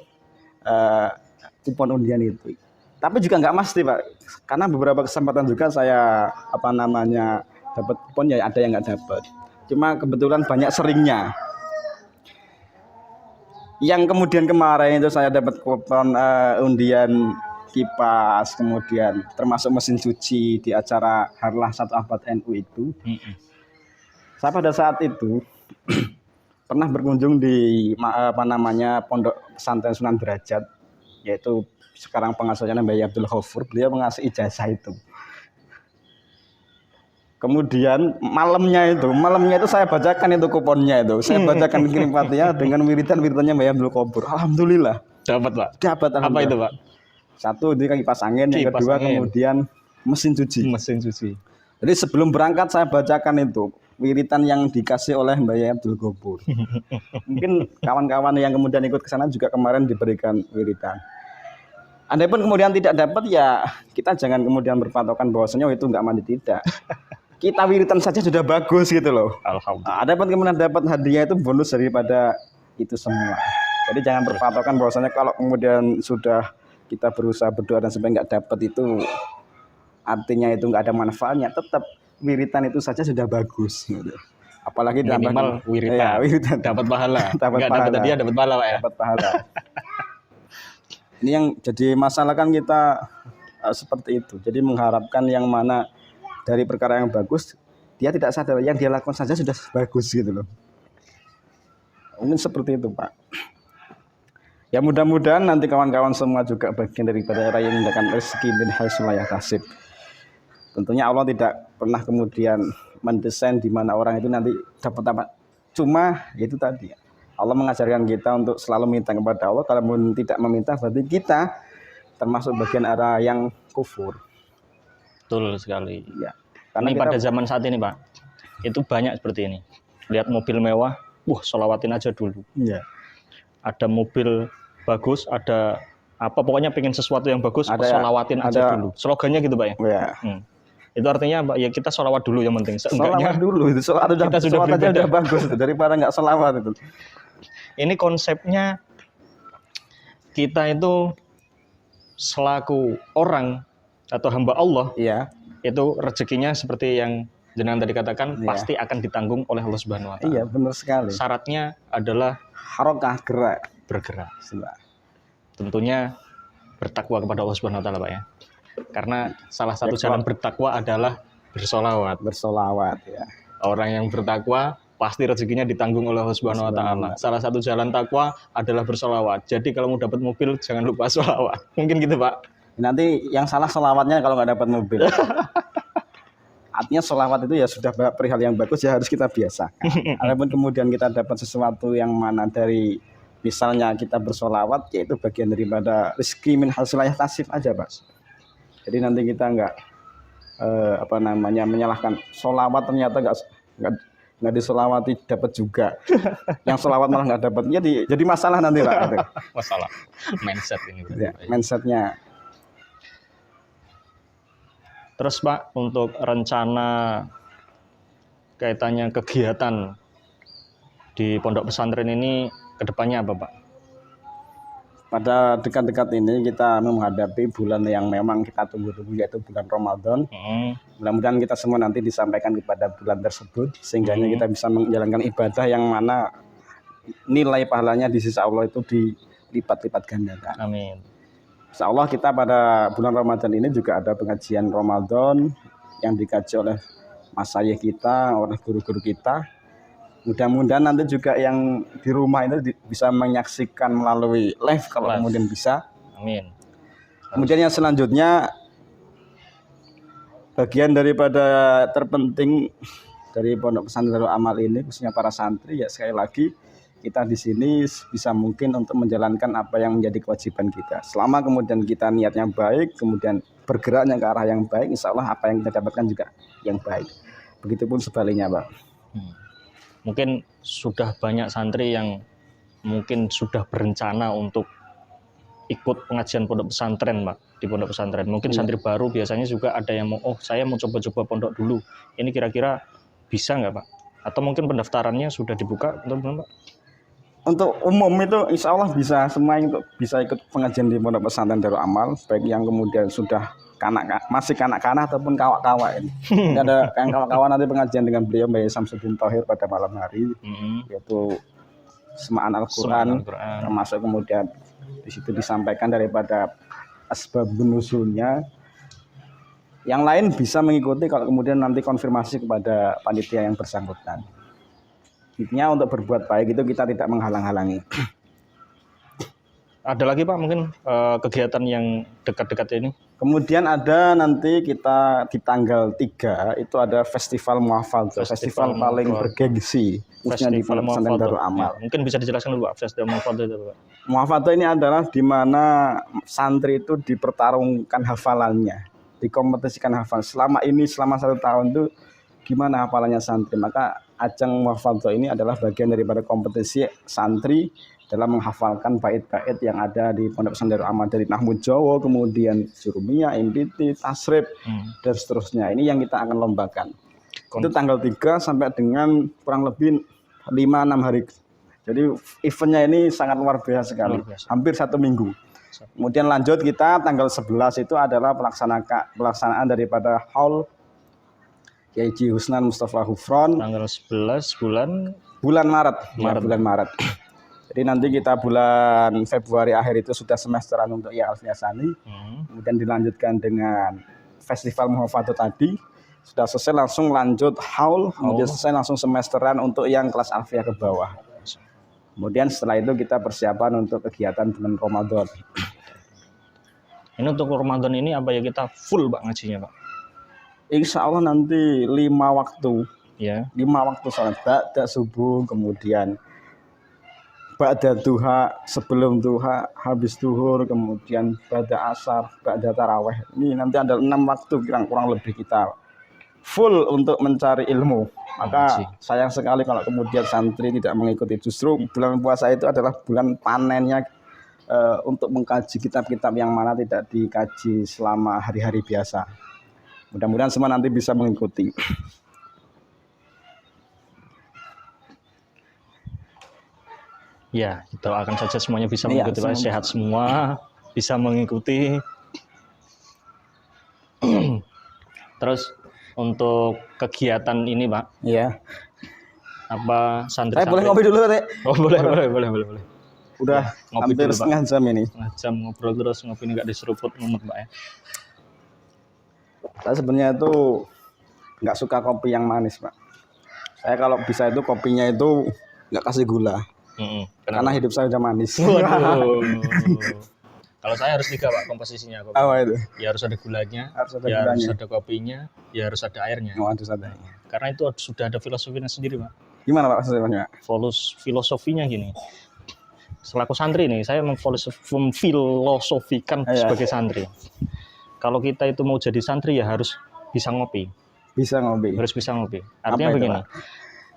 kupon undian itu. Tapi juga nggak pasti Pak, karena beberapa kesempatan juga saya dapat kupon ya ada yang nggak dapat. Cuma kebetulan banyak seringnya. Yang kemudian kemarin itu saya dapat kupon undian kipas, kemudian termasuk mesin cuci di acara Harlah 1 Abad NU itu. Saya pada saat itu pernah berkunjung di Pondok Pesantren Sunan Derajat, yaitu sekarang pengasuhnya Mbak Abdul Ghafur. Beliau mengasih ijazah itu. Kemudian malamnya itu saya bacakan itu kuponnya itu. Saya bacakan kirim Fatihah dengan wiridan-wiridannya Mbak Abdul Ghafur. Alhamdulillah. Dapat Pak. Dapat. Apa itu Pak? Satu di kipas angin, yang Kipas kedua angin. kemudian mesin cuci. Mesin cuci. Jadi sebelum berangkat saya bacakan itu wiritan yang dikasih oleh Mbak Abdul Ghafur. Mungkin kawan-kawan yang kemudian ikut ke sana juga kemarin diberikan wiritan. Andai pun kemudian tidak dapat ya kita jangan kemudian berpatokan bahwasanya itu nggak mandi, tidak. Kita wiritan saja sudah bagus gitu loh. Alhamdulillah. Ada pun kemudian dapat hadiah itu bonus daripada itu semua. Jadi jangan berpatokan bahwasanya kalau kemudian sudah kita berusaha berdoa dan sampai nggak dapat itu artinya itu nggak ada manfaatnya. Tetap wiritan itu saja sudah bagus. Gitu. Apalagi Minimal wiritan, ya, wiritan. dapat pahala. Dapat Nggak pahala. dapat hadiah, dapat pahala, Pak ya. Dapat pahala. Ini yang jadi masalah kan kita seperti itu. Jadi mengharapkan yang mana dari perkara yang bagus, dia tidak sadar yang dia lakukan saja sudah bagus gitu loh. Mungkin seperti itu, Pak. Ya mudah-mudahan nanti kawan-kawan semua juga bagian daripada yang mendapatkan rezeki min haitsu la yahtasib. Tentunya Allah tidak pernah kemudian mendesain di mana orang itu nanti dapat apa. Cuma itu tadi. Allah mengajarkan kita untuk selalu minta kepada Allah. Kalau tidak meminta berarti kita termasuk bagian arah yang kufur. Betul sekali. Ya. Karena Karena pada zaman saat ini, Pak, itu banyak seperti ini. Lihat mobil mewah, sholawatin aja dulu. Iya. Ada mobil bagus, ada apa pokoknya pengen sesuatu yang bagus, sholawatin aja dulu. Slogannya gitu, Pak ya. Ya. Itu artinya, Pak, ya kita sholawat dulu yang penting. Sholawat dulu itu kita sudah aja udah bagus itu, daripada nggak sholawat itu. Ini konsepnya kita itu selaku orang atau hamba Allah, iya, itu rezekinya seperti yang jenengan tadi katakan, pasti akan ditanggung oleh Allah Subhanahu wa taala. Iya, benar sekali. Syaratnya adalah harokah, gerak, bergerak. Tentunya bertakwa kepada Allah Subhanahu wa taala, Pak ya. Karena salah satu jalan bertakwa adalah bersolawat. Bersolawat ya. Orang yang bertakwa pasti rezekinya ditanggung oleh Allah Subhanahu wa taala. Salah satu jalan takwa adalah bersolawat. Jadi kalau mau dapat mobil jangan lupa solawat. Mungkin gitu, Pak. Nanti yang salah solawatnya kalau nggak dapat mobil. Artinya solawat itu ya sudah perihal yang bagus ya harus kita biasakan. Adapun kemudian kita dapat sesuatu yang mana dari misalnya kita bersolawat, yaitu bagian daripada rezeki min haitsu la yahtasib aja, Pak. Jadi nanti kita nggak menyalahkan solawat ternyata nggak disolawati dapat juga. Yang solawat malah nggak dapat. Jadi masalah nanti, Pak. Masalah mindset ini. Ya, mindsetnya. Terus, Pak, untuk rencana kaitannya kegiatan di pondok pesantren ini kedepannya apa, Pak? Pada dekat-dekat ini kita menghadapi bulan yang memang kita tunggu-tunggu, yaitu bulan Ramadan. Mudah-mudahan kita semua nanti disampaikan kepada bulan tersebut sehingga kita bisa menjalankan ibadah yang mana nilai pahalanya di sisi Allah itu dilipat-lipat gandakan. Amin. Insya Allah kita pada bulan Ramadan ini juga ada pengajian Ramadan yang dikaji oleh masyayikh kita, oleh guru-guru kita. Mudah-mudahan nanti juga yang di rumah itu bisa menyaksikan melalui live kalau kemudian bisa. Amin. Kemudian yang selanjutnya bagian daripada terpenting dari pondok pesantren Darul Amal ini khususnya para santri, ya sekali lagi kita di sini bisa mungkin untuk menjalankan apa yang menjadi kewajiban kita. Selama kemudian kita niatnya baik, kemudian bergeraknya ke arah yang baik, insya Allah apa yang kita dapatkan juga yang baik. Begitupun sebaliknya, Pak. Mungkin sudah banyak santri yang mungkin sudah berencana untuk ikut pengajian pondok pesantren, Pak, di pondok pesantren. Mungkin santri baru biasanya juga ada yang mau, saya mau coba-coba pondok dulu. Ini kira-kira bisa nggak, Pak? Atau mungkin pendaftarannya sudah dibuka atau belum, Pak? Untuk umum itu insya Allah bisa semua untuk bisa ikut pengajian di pondok pesantren Darul Amal, baik yang kemudian sudah masih kanak-kanak ataupun kawak-kawak ini. Ada yang kawan-kawan nanti pengajian dengan beliau Mbak Samsudin Thohir pada malam hari, yaitu semaan Al-Quran, termasuk kemudian di situ disampaikan daripada asbab nusulnya. Yang lain bisa mengikuti kalau kemudian nanti konfirmasi kepada panitia yang bersangkutan. Intinya untuk berbuat baik itu kita tidak menghalang-halangi. Ada lagi, Pak, mungkin kegiatan yang dekat-dekat ini? Kemudian ada nanti kita di tanggal 3 itu ada festival muhafadzah, festival paling bergengsi khususnya di Pondok Pesantren Darul Amal. Ya, mungkin bisa dijelaskan dulu, Pak, festival muhafadzah itu, Pak. Muhafadzah ini adalah di mana santri itu dipertarungkan hafalannya, dikompetisikan hafal. Selama 1 tahun itu gimana hafalannya santri, maka ajang muhafadzah ini adalah bagian daripada kompetisi santri dalam menghafalkan bait-bait yang ada di Pondok Pesantren Darul Amal, dari Nahwu Jawa, kemudian Jurumiyah, Inditi, Tasrif, dan seterusnya. Ini yang kita akan lombakan. Itu tanggal 3 sampai dengan kurang lebih 5-6 hari. Jadi eventnya ini sangat luar biasa sekali, hampir 1 minggu. Kemudian lanjut kita tanggal 11 itu adalah pelaksanaan daripada haul Kiai Haji Husnan Mustafa Hufron. Tanggal 11 bulan Maret. Ya, bulan Maret. Jadi nanti kita bulan Februari akhir itu sudah semesteran untuk Ya Alfiah Sani. Kemudian dilanjutkan dengan Festival Muhafadah tadi. Sudah selesai langsung lanjut haul, kemudian selesai langsung semesteran untuk yang kelas Alfiah ke bawah. Kemudian setelah itu kita persiapan untuk kegiatan bulan Ramadan. Ini untuk Ramadan ini apa ya, kita full Pak ngajinya Pak? Insya Allah nanti 5 waktu. Ya. 5 waktu sholat ba'da subuh, kemudian ba'da duha, sebelum duha, habis duhur, kemudian ba'da asar, ba'da taraweh. Ini nanti ada 6 waktu kurang lebih kita full untuk mencari ilmu. Maka sayang sekali kalau kemudian santri tidak mengikuti. Justru bulan puasa itu adalah bulan panennya untuk mengkaji kitab-kitab yang mana tidak dikaji selama hari-hari biasa. Mudah-mudahan semua nanti bisa mengikuti. Ya, kita akan saja semuanya bisa mengikuti Pak. Sehat semua, bisa mengikuti. Terus untuk kegiatan ini Pak, iya. Apa santri? Saya boleh ngopi dulu, Rek? Oh boleh. Udah ya, hampir setengah jam ini. Setengah jam ngobrol terus, ngopi ini nggak diseruput mumet Pak ya. Saya sebenarnya itu nggak suka kopi yang manis Pak. Saya kalau bisa itu kopinya itu nggak kasih gula. Karena hidup saya udah manis. Kalau saya harus 3 Pak komposisinya. Kopi. Apa itu? Ya harus ada gulanya, harus ada kopinya, ya harus ada airnya. Harus ada. Karena itu sudah ada filosofinya sendiri Pak. Gimana Pak maksudnya? Filosofinya gini. Selaku santri nih, saya memfilosofikan sebagai santri. Kalau kita itu mau jadi santri ya harus bisa ngopi. Harus bisa ngopi. Artinya begini. Pak?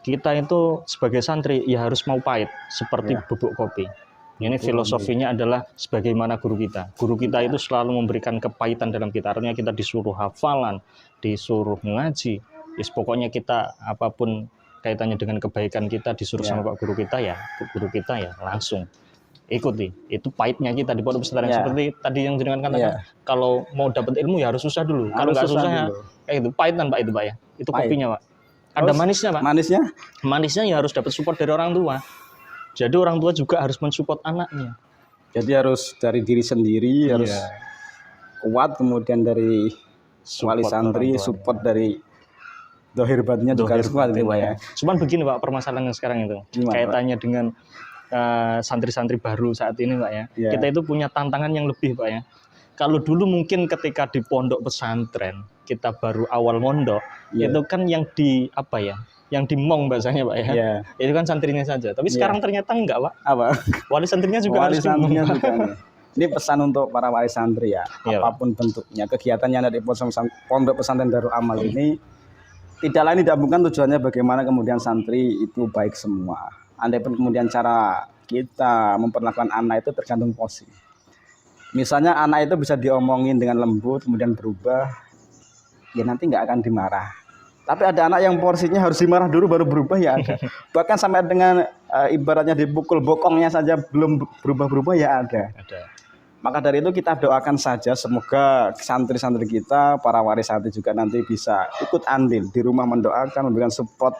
Kita itu sebagai santri ya harus mau pahit seperti bubuk kopi. Ini filosofinya adalah sebagaimana guru kita. Guru kita itu selalu memberikan kepahitan dalam kita. Artinya kita disuruh hafalan, disuruh mengaji. Pokoknya kita apapun kaitannya dengan kebaikan kita disuruh sama Pak Guru kita ya langsung ikuti. Itu pahitnya kita di pondok pesantren seperti tadi yang jenengan katakan. Kalau mau dapat ilmu ya harus susah dulu. Kalau nggak susah ya kayak itu pahitan Pak itu Pak ya. Itu kopinya Pak. Ada manisnya Pak. Manisnya ya harus dapat support dari orang tua. Jadi orang tua juga harus mensupport anaknya. Jadi harus dari diri sendiri harus kuat, kemudian dari wali santri support dari dohir batinnya juga harus kuat Pak ya. Cuman begini Pak permasalahannya sekarang itu. Gimana, kaitannya Pak? Dengan santri-santri baru saat ini Pak ya. Kita itu punya tantangan yang lebih Pak ya. Kalau dulu mungkin ketika di pondok pesantren kita baru awal mondok itu kan yang di yang dimong bahasanya Pak ya. Itu kan santrinya saja. Tapi sekarang ternyata enggak Pak. Apa? Wali santrinya juga harus dimong. Ini pesan untuk para wali santri ya. Apapun bentuknya kegiatannya dari pondok pesantren Darul Amal ini tidak lain tidak bukan tujuannya bagaimana kemudian santri itu baik semua. Andaipun kemudian cara kita memperlakukan anak itu tergantung porsi. Misalnya anak itu bisa diomongin dengan lembut kemudian berubah, ya nanti nggak akan dimarah. Tapi ada anak yang porsinya harus dimarah dulu baru berubah ya ada. Bahkan sampai dengan ibaratnya dipukul bokongnya saja belum berubah-berubah ya ada. Maka dari itu kita doakan saja semoga santri-santri kita, para waris santri juga nanti bisa ikut andil di rumah mendoakan, memberikan support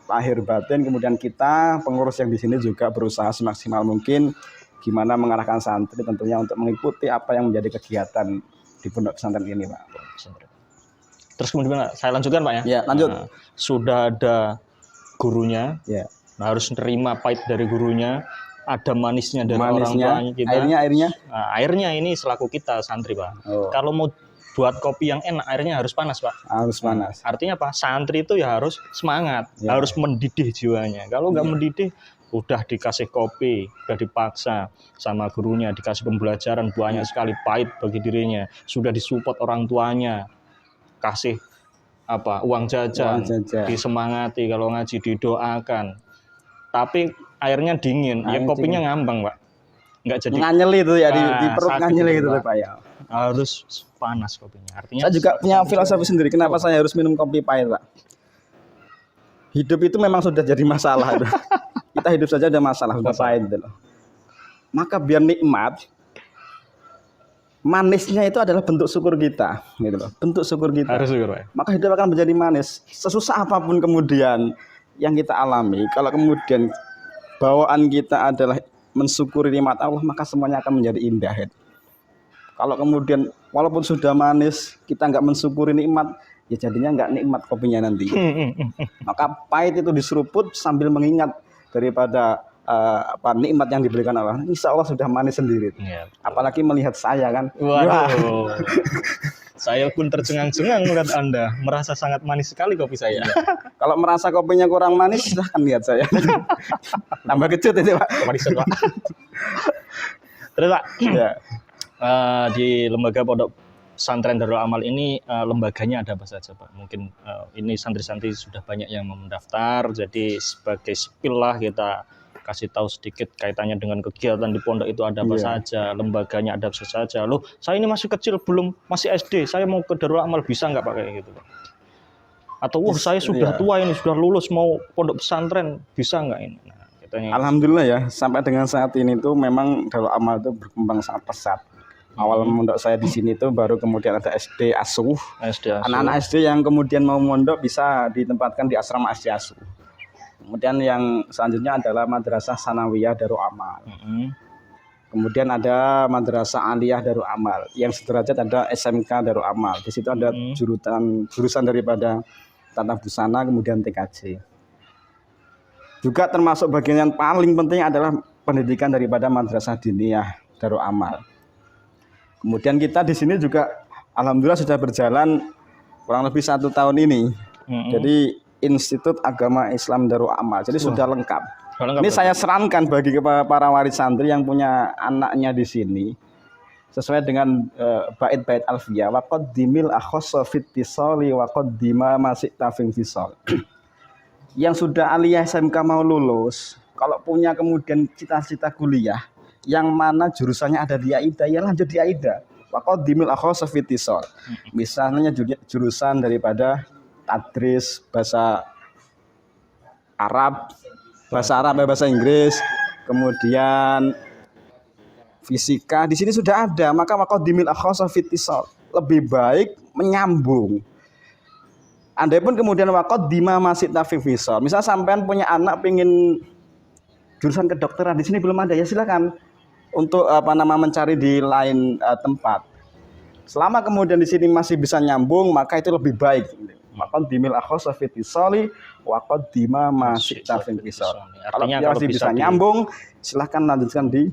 lahir batin. Kemudian kita pengurus yang di sini juga berusaha semaksimal mungkin gimana mengarahkan santri tentunya untuk mengikuti apa yang menjadi kegiatan di pondok pesantren ini Pak. Terus kemudian saya lanjutkan Pak ya. Ya lanjut. Sudah ada gurunya, harus nerima pahit dari gurunya. Ada manisnya dari orang tuanya kita. Airnya ini selaku kita santri Pak. Kalau mau buat kopi yang enak airnya harus panas Pak. Harus panas. Artinya apa? Santri itu ya harus semangat, harus mendidih jiwanya. Kalau nggak mendidih, udah dikasih kopi, udah dipaksa sama gurunya, dikasih pembelajaran banyak sekali pahit bagi dirinya. Sudah disupport orang tuanya, kasih uang jajan, disemangati kalau ngaji didoakan. tapi airnya dingin. Ya Airnya kopinya ngambang, Pak. Nggak jadi nganyeli itu ya di perut sakit nganyeli itu, gitu Pak. Pak ya. Harus panas kopinya. Artinya Saya juga punya filosofi sendiri kenapa saya harus minum kopi pahit, Pak. Hidup itu memang sudah jadi masalah itu. Kita hidup saja ada masalah, sudah pahit gitu loh. Maka biar nikmat, manisnya itu adalah bentuk syukur kita, gitu loh. Bentuk syukur kita. harus syukur, Pak. Maka hidup akan menjadi manis. Sesusah apapun kemudian yang kita alami, kalau kemudian bawaan kita adalah mensyukuri nikmat Allah, maka semuanya akan menjadi indah. Kalau kemudian walaupun sudah manis, kita nggak mensyukuri nikmat, ya jadinya nggak nikmat kopinya nanti. Maka pahit itu diseruput sambil mengingat daripada nikmat yang diberikan Allah. Insya Allah sudah manis sendiri. Iya. Apalagi melihat saya kan. Waduh. Saya pun tercengang-cengang melihat Anda. Merasa sangat manis sekali kopi saya. Kalau merasa kopinya kurang manis, silahkan lihat saya. Tambah kecut itu Pak. Manis, Pak. Terus Pak, Ya. di lembaga pondok pesantren Darul Amal ini lembaganya ada apa saja Pak? Mungkin ini santri-santri sudah banyak yang mendaftar, jadi sebagai spill lah kita kasih tahu sedikit kaitannya dengan kegiatan di pondok itu ada apa saja, lembaganya ada apa saja. Loh, saya ini masih kecil, masih SD, saya mau ke Darul Amal bisa nggak Pak kayak gitu Pak? Atau wah saya sudah tua ini, sudah lulus mau pondok pesantren, bisa nggak ini? Nah, katanya. Alhamdulillah ya, sampai dengan saat ini tuh memang Darul Amal itu berkembang sangat pesat. Awal mondok saya di sini tuh baru kemudian ada SD Asuh. Anak-anak SD yang kemudian mau mondok bisa ditempatkan di asrama SD Asuh. Kemudian yang selanjutnya adalah Madrasah Sanawiyah Darul Amal. Kemudian ada Madrasah Aliyah Darul Amal. Yang sederajat ada SMK Darul Amal. Di situ ada jurusan daripada tata busana kemudian TKJ. Juga termasuk bagian yang paling penting adalah pendidikan daripada Madrasah Diniyah Darul Amal. Kemudian kita di sini juga alhamdulillah sudah berjalan kurang lebih 1 tahun ini. Jadi Institut Agama Islam Darul Amal. Jadi sudah lengkap. Ini saya sarankan bagi para waris santri yang punya anaknya di sini sesuai dengan bait-bait alfiyah. Wa qaddimil akhassa fit tisali wa qaddima masih tafing fisal. Yang sudah aliyah SMK mau lulus, kalau punya kemudian cita-cita kuliah yang mana jurusannya ada di AIDA, ya lanjut di AIDA. Wa qaddimil akhassa fit tisal. Misalnya jurusan daripada tadris bahasa Arab, bahasa Inggris, kemudian fisika di sini sudah ada, maka waqaddimil akhassa fitisal lebih baik menyambung. Andai pun kemudian waqaddima masih tafik fisal. Misal sampean punya anak pengen jurusan kedokteran di sini belum ada, ya silakan untuk mencari di lain tempat. Selama kemudian di sini masih bisa nyambung, maka itu lebih baik. Maqaddimil akhassa fi tisali wa qaddima masih tafin fisal. Kalau masih bisa nyambung, silahkan lanjutkan di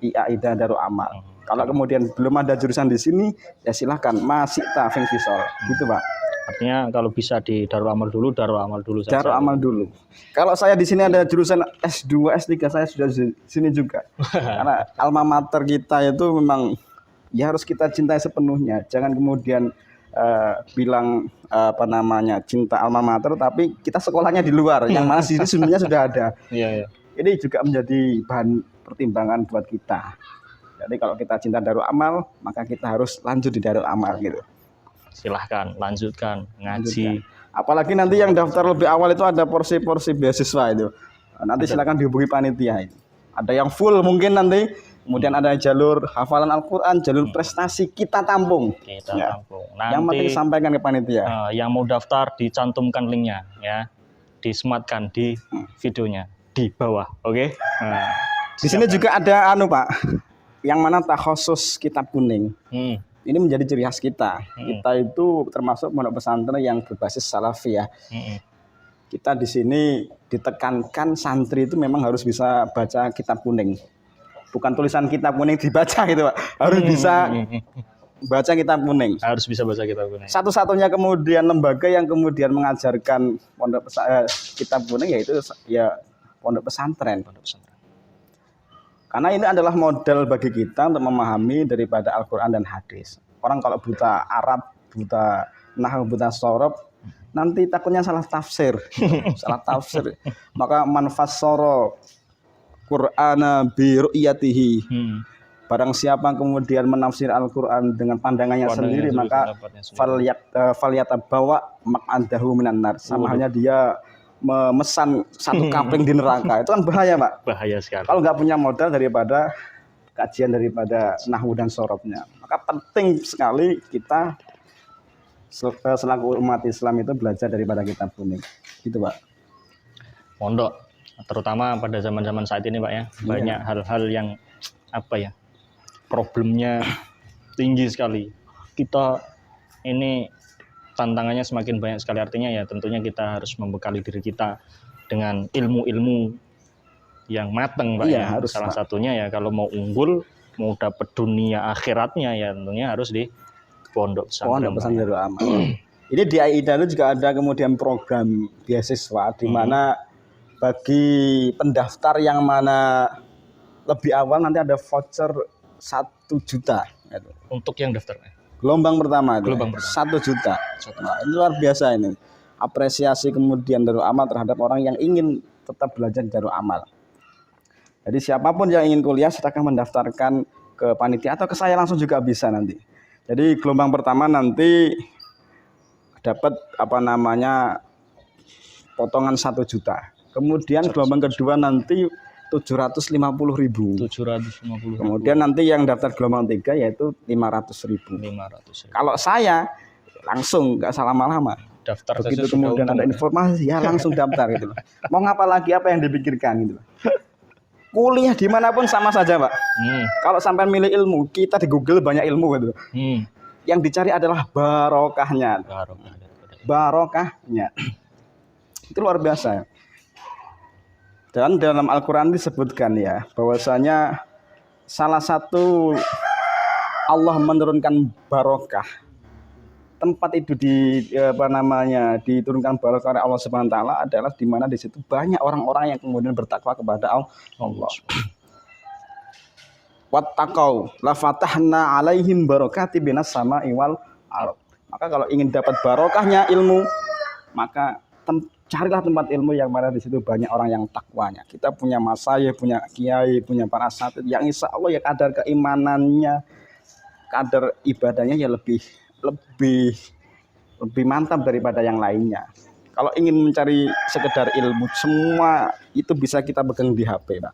IAIDA Darul Amal. Kalau kemudian belum ada jurusan di sini, ya silahkan masih tafin fisal. Gitu Pak. Artinya kalau bisa di Darul Amal dulu saja. Darul Amal dulu. Kalau saya di sini ada jurusan S2, S3, saya sudah di sini juga. Karena alma mater kita itu memang ya harus kita cintai sepenuhnya. Jangan kemudian bilang cinta alma mater tapi kita sekolahnya di luar yang mana di sini sebenarnya sudah ada. Ini juga menjadi bahan pertimbangan buat kita. Jadi kalau kita cinta Darul Amal, maka kita harus lanjut di Darul Amal gitu. Silahkan lanjutkan ngaji. Apalagi nanti yang daftar lebih awal itu ada porsi-porsi beasiswa itu. Nanti silakan dihubungi panitia ini. Ada yang full mungkin nanti. Kemudian ada jalur hafalan Al-Quran, jalur prestasi kita tampung. Tampung. Nanti, yang penting sampaikan ke panitia. Yang mau daftar dicantumkan linknya, ya, disematkan di videonya di bawah, oke? Nah, di sini juga ada Pak, yang mana takhusus kitab kuning. Ini menjadi ciri khas kita. Kita itu termasuk pondok pesantren yang berbasis salafiyah. Kita di sini ditekankan santri itu memang harus bisa baca kitab kuning. Bukan tulisan kitab kuning dibaca gitu Pak. Harus bisa baca kitab kuning. Harus bisa baca kitab kuning. Satu-satunya kemudian lembaga yang kemudian mengajarkan kitab kuning yaitu ya pondok pesantren. Karena ini adalah model bagi kita untuk memahami daripada Al-Quran dan hadis. Orang kalau buta Arab, buta nahwu, buta sorob, nanti takutnya salah tafsir. Salah tafsir. Maka man fassara Qur'ana bi ru'yatihi. Barang siapa kemudian menafsir Al-Qur'an dengan pandangannya sendiri, maka falyatabawa maq'adahu minan nar. Sama halnya dia memesan satu kapling di neraka. Itu kan bahaya, Pak. Bahaya sekali. Kalau nggak punya modal daripada kajian daripada nahwu dan sorobnya. Maka penting sekali kita selaku umat Islam itu belajar daripada kitab kuning. Gitu, Pak. Pondok, terutama pada zaman-zaman saat ini, Pak ya. Banyak hal-hal yang problemnya tinggi sekali. Kita ini tantangannya semakin banyak sekali, artinya ya tentunya kita harus membekali diri kita dengan ilmu-ilmu yang matang, Pak ya. Harus, salah Pak. Satunya ya kalau mau unggul, mau dapat dunia akhiratnya ya tentunya harus di pondok pesantren. Pondok pesantren Darul Amal. Ini di AIDA itu juga ada kemudian program beasiswa di mana bagi pendaftar yang mana lebih awal nanti ada voucher 1 juta. Untuk yang daftarnya. Gelombang pertama itu. Gelombang pertama. 1 juta. Nah, ini luar biasa ini. Apresiasi kemudian Darul Amal terhadap orang yang ingin tetap belajar di Darul Amal. Jadi siapapun yang ingin kuliah silakan mendaftarkan ke panitia atau ke saya langsung juga bisa nanti. Jadi gelombang pertama nanti dapat potongan 1 juta. Kemudian gelombang kedua nanti 750.000. 750.000. Kemudian nanti yang daftar gelombang 3 yaitu 500.000. 500.000. Kalau saya langsung nggak salah lama. Daftar begitu kemudian ada informasi ya langsung daftar gitu loh. Mau ngapa lagi, apa yang dipikirkan gitu loh. Kuliah dimanapun sama saja, Pak. Kalau sampai milih ilmu, kita di Google banyak ilmu gitu. Yang dicari adalah barokahnya. Barokahnya. Itu luar biasa. Dan dalam Al-Quran disebutkan ya bahwasanya salah satu Allah menurunkan barokah. Tempat itu diturunkan barokah oleh Allah Subhanahu wa taala adalah di mana di situ banyak orang-orang yang kemudian bertakwa kepada Allah. Wattaqau la fatahna alaihim barokati binas sama'i wal ardh. Maka kalau ingin dapat barokahnya ilmu, maka carilah tempat ilmu yang mana di situ banyak orang yang takwanya. Kita punya masyayikh, punya kiai, punya para asatidz yang insya Allah ya kadar keimanannya, kadar ibadahnya ya lebih mantap daripada yang lainnya. Kalau ingin mencari sekedar ilmu, semua itu bisa kita pegang di HP, Pak.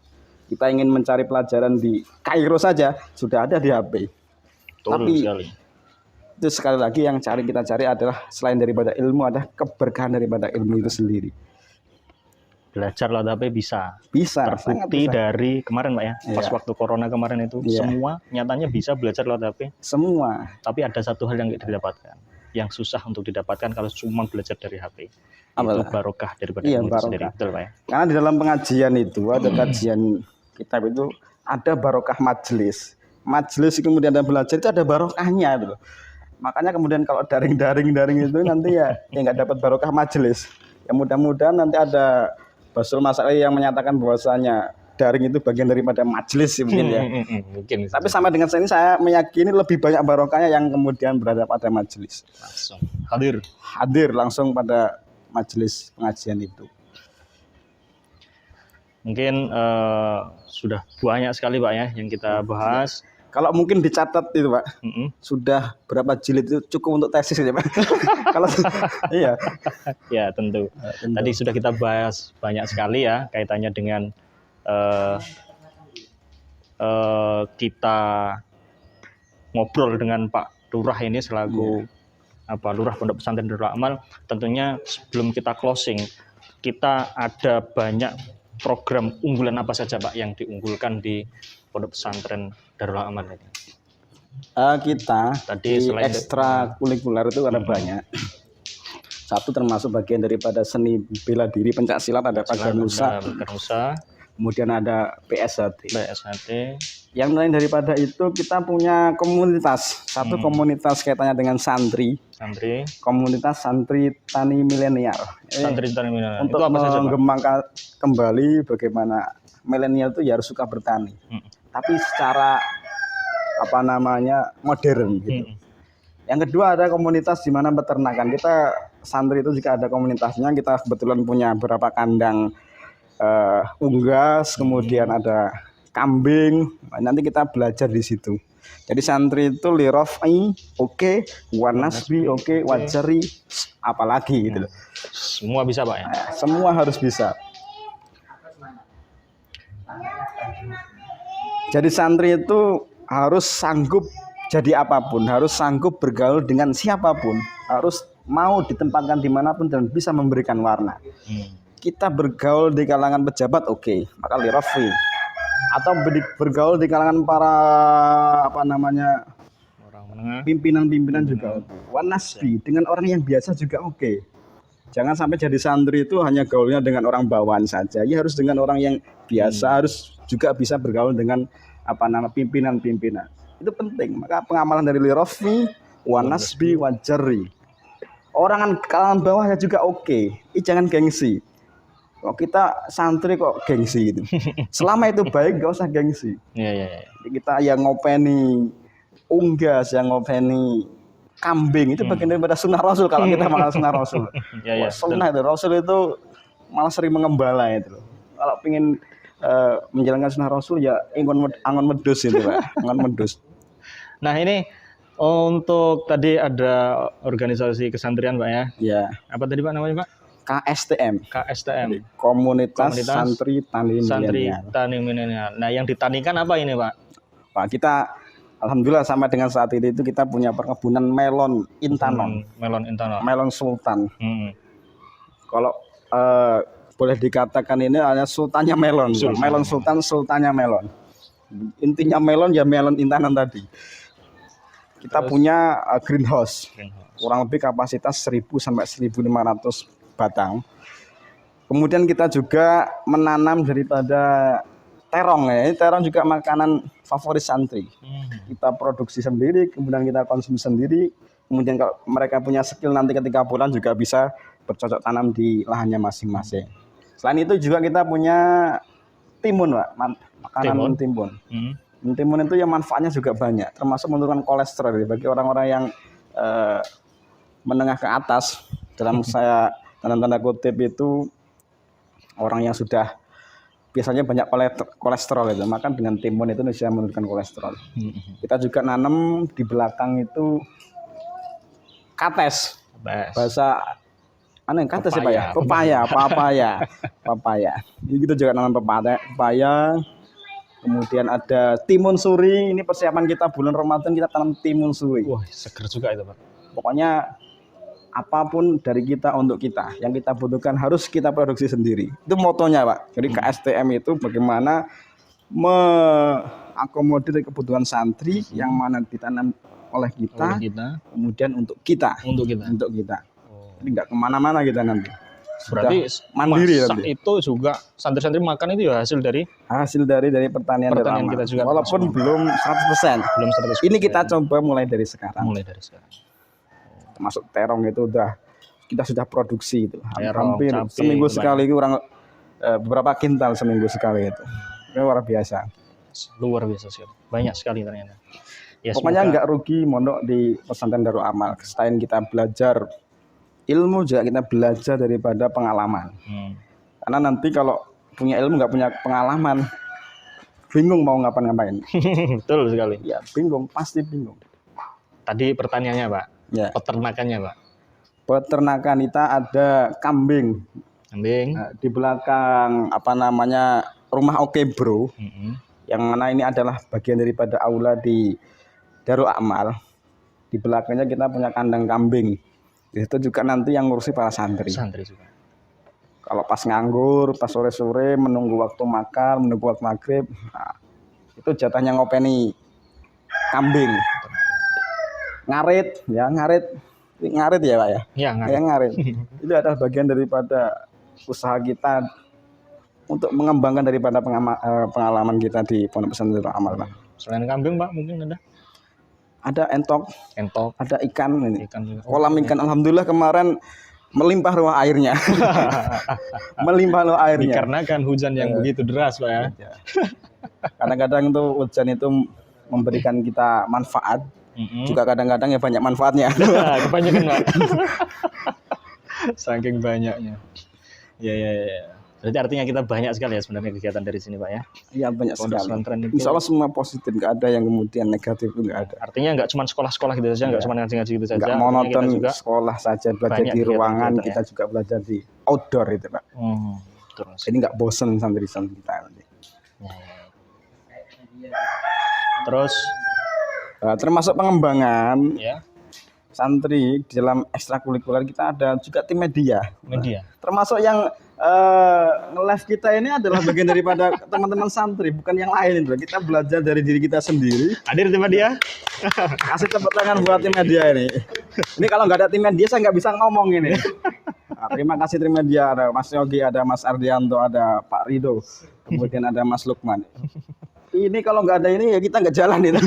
Kita ingin mencari pelajaran di Kairo saja sudah ada di HP. Tapi itu sekali lagi yang kita cari adalah selain daripada ilmu ada keberkahan daripada ilmu itu sendiri. Belajar lewat HP bisa. Terbukti dari kemarin, Pak ya. Pas waktu corona kemarin itu semua nyatanya bisa belajar lewat HP. Semua. Tapi ada satu hal yang tidak didapatkan, yang susah untuk didapatkan kalau cuma belajar dari HP. Apalah? Itu barokah daripada ilmu itu sendiri. Betul, Pak ya. Karena di dalam pengajian itu ada kajian kitab itu ada barokah majelis. Majelis kemudian ada belajar itu ada barokahnya gitu. Makanya kemudian kalau daring itu nanti ya nggak dapat barokah majelis. Ya mudah-mudahan nanti ada Basul Masalah yang menyatakan bahwasanya daring itu bagian daripada majelis mungkin ya. Mungkin. Tapi sama dengan saya meyakini lebih banyak barokahnya yang kemudian berada pada majelis. Langsung hadir langsung pada majelis pengajian itu. Mungkin sudah banyak sekali, Pak ya yang kita bahas. Kalau mungkin dicatat itu, Pak, sudah berapa jilid itu cukup untuk tesis ya, Pak. Kalau iya. Ya tentu. Tadi sudah kita bahas banyak sekali ya kaitannya dengan kita ngobrol dengan Pak Lurah ini selaku Lurah Pondok Pesantren Darul Amal. Tentunya sebelum kita closing, kita ada banyak program unggulan apa saja, Pak, yang diunggulkan di Pondok Pesantren Darul Amal ini? Kita tadi selain ekstra kurikuler itu ada banyak. Satu termasuk bagian daripada seni bela diri pencak silat ada Pagar Nusa. Kemudian ada PSHT. Yang lain daripada itu kita punya komunitas. Satu komunitas kaitannya dengan santri. Komunitas santri tani milenial. Santri tani milenial. Untuk mengembangkan kembali bagaimana milenial itu ya harus suka bertani. Tapi secara modern gitu. Yang kedua ada komunitas di mana peternakan. Kita santri itu juga ada komunitasnya. Kita kebetulan punya beberapa kandang unggas, kemudian ada kambing. Nanti kita belajar di situ. Jadi santri itu lirofi oke, wanasbi oke, wajari apalagi gitu loh. Semua bisa Pak ya? Semua harus bisa. Jadi santri itu harus sanggup jadi apapun, harus sanggup bergaul dengan siapapun, harus mau ditempatkan dimanapun dan bisa memberikan warna. Kita bergaul di kalangan pejabat oke, maka lirofi. Atau bergaul di kalangan para orang menengah, pimpinan juga oke. Wanasbi dengan orang yang biasa juga oke. Jangan sampai jadi santri itu hanya gaulnya dengan orang bawahan saja. Ya harus dengan orang yang biasa, harus juga bisa bergaul dengan pimpinan-pimpinan. Itu penting. Maka pengamalan dari lirofi, wanasbi, wajari. Orang kalangan bawahnya juga oke. Jangan gengsi. Kok kita santri kok gengsi gitu. Selama itu baik gak usah gengsi. Iya. Kita yang ngopeni unggas, yang ngopeni kambing itu bagian daripada sunnah Rasul kalau kita makan sunnah Rasul. Sunnah itu Rasul itu malah sering mengembala itu. Kalau pengen menjalankan sunnah Rasul ya angon medus itu Pak, angon medus. Nah ini untuk tadi ada organisasi kesantrian Pak ya? Iya. Apa tadi Pak namanya Pak? KSTM. Komunitas Santri Tani Milenial. Nah yang ditanikan apa ini Pak? Pak kita alhamdulillah sama dengan saat itu kita punya perkebunan melon intanon. Melon sultan. Kalau boleh dikatakan ini hanya sultannya melon. Melon sultan, sultannya melon. Intinya melon ya melon intanon tadi. Kita punya greenhouse. Kurang lebih kapasitas 1000 sampai 1500 batang. Kemudian kita juga menanam daripada terong ya. Terong juga makanan favorit santri. Kita produksi sendiri, kemudian kita konsumsi sendiri. Kemudian kalau mereka punya skill nanti ketika pulang juga bisa bercocok tanam di lahannya masing-masing. Selain itu juga kita punya timun, Pak. Makanan timun. Timun itu yang manfaatnya juga banyak, termasuk menurunkan kolesterol bagi orang-orang yang menengah ke atas. Dalam saya tanda kutip itu orang yang sudah biasanya banyak kolesterol itu, maka dengan timun itu bisa menurunkan kolesterol. Kita juga nanam di belakang itu kates, bahasa kates sih Pak ya, papaya. Jadi kita juga nanam papaya. Kemudian ada timun suri, ini persiapan kita bulan Ramadan kita tanam timun suri. Wah seger juga itu Pak. Pokoknya apapun dari kita untuk kita, yang kita butuhkan harus kita produksi sendiri. Itu motonya Pak. Jadi KSTM itu bagaimana mengakomodir kebutuhan santri yang mana ditanam oleh kita. Kemudian untuk kita. Jadi nggak kemana-mana kita nanti. Berarti mandiri nanti. Itu juga santri-santri makan itu ya hasil dari pertanian kita juga. Walaupun belum 100%. Ini kita coba mulai dari sekarang. Termasuk terong itu kita sudah produksi itu. Hampir seminggu sekali itu beberapa kintal seminggu sekali itu. Luar biasa sekali. Banyak sekali ternyata. Ya, pokoknya nggak rugi mondok di pesantren Darul Amal. Selain kita belajar ilmu juga kita belajar daripada pengalaman. Karena nanti kalau punya ilmu nggak punya pengalaman, bingung mau ngapain. Betul sekali. Ya bingung, pasti bingung. Tadi pertanyaannya Pak, peternakannya Pak. Peternakan kita ada kambing. Nah, di belakang rumah Oke Bro, yang mana ini adalah bagian daripada aula di Darul Amal. Di belakangnya kita punya kandang kambing. Itu juga nanti yang ngurusi para santri juga. Kalau pas nganggur, pas sore-sore menunggu waktu makan, menunggu waktu maghrib, itu jatahnya ngopeni kambing. Ngarit ya Pak ya. Iya ngarit. Itu adalah bagian daripada usaha kita untuk mengembangkan daripada pengalaman kita di Pondok Pesantren Darul Amal Pak. Selain kambing Pak mungkin ada entok, ada ikan ini. Kolam ikan alhamdulillah kemarin melimpah ruah airnya. Dikarenakan hujan yang begitu deras Pak ya. Kadang-kadang tuh hujan itu memberikan kita manfaat. Juga kadang-kadang ya banyak manfaatnya. Kebanyakan Pak. Saking banyaknya. Ya. Berarti artinya kita banyak sekali ya sebenarnya kegiatan dari sini, Pak ya. Iya, banyak Pondok sekali. pesantren itu. Insya Allah semua positif, nggak ada yang kemudian negatif, itu nggak ada. Artinya nggak cuma sekolah-sekolah gitu saja, nggak cuma ngaji-ngaji gitu saja. Nggak Artinya kita monoton juga sekolah saja, belajar banyak di ruangan, kegiatan-kegiatan, kita juga belajar di outdoor itu Pak. terus. Jadi nggak bosen santri-santri kita nanti. Terus Termasuk pengembangan ya, santri di dalam ekstrakurikuler kita ada juga tim media. media. Termasuk yang nge-live kita ini adalah bagian daripada teman-teman santri, bukan yang lain itu. Kita belajar dari diri kita sendiri. Hadir tim media? Kasih tepuk tangan buat tim media ini. Ini kalau nggak ada tim media saya nggak bisa ngomong ini. Nah, terima kasih tim media, ada Mas Yogi, ada Mas Ardianto, ada Pak Rido, kemudian ada Mas Lukman. Ini kalau nggak ada ini ya kita nggak jalan itu.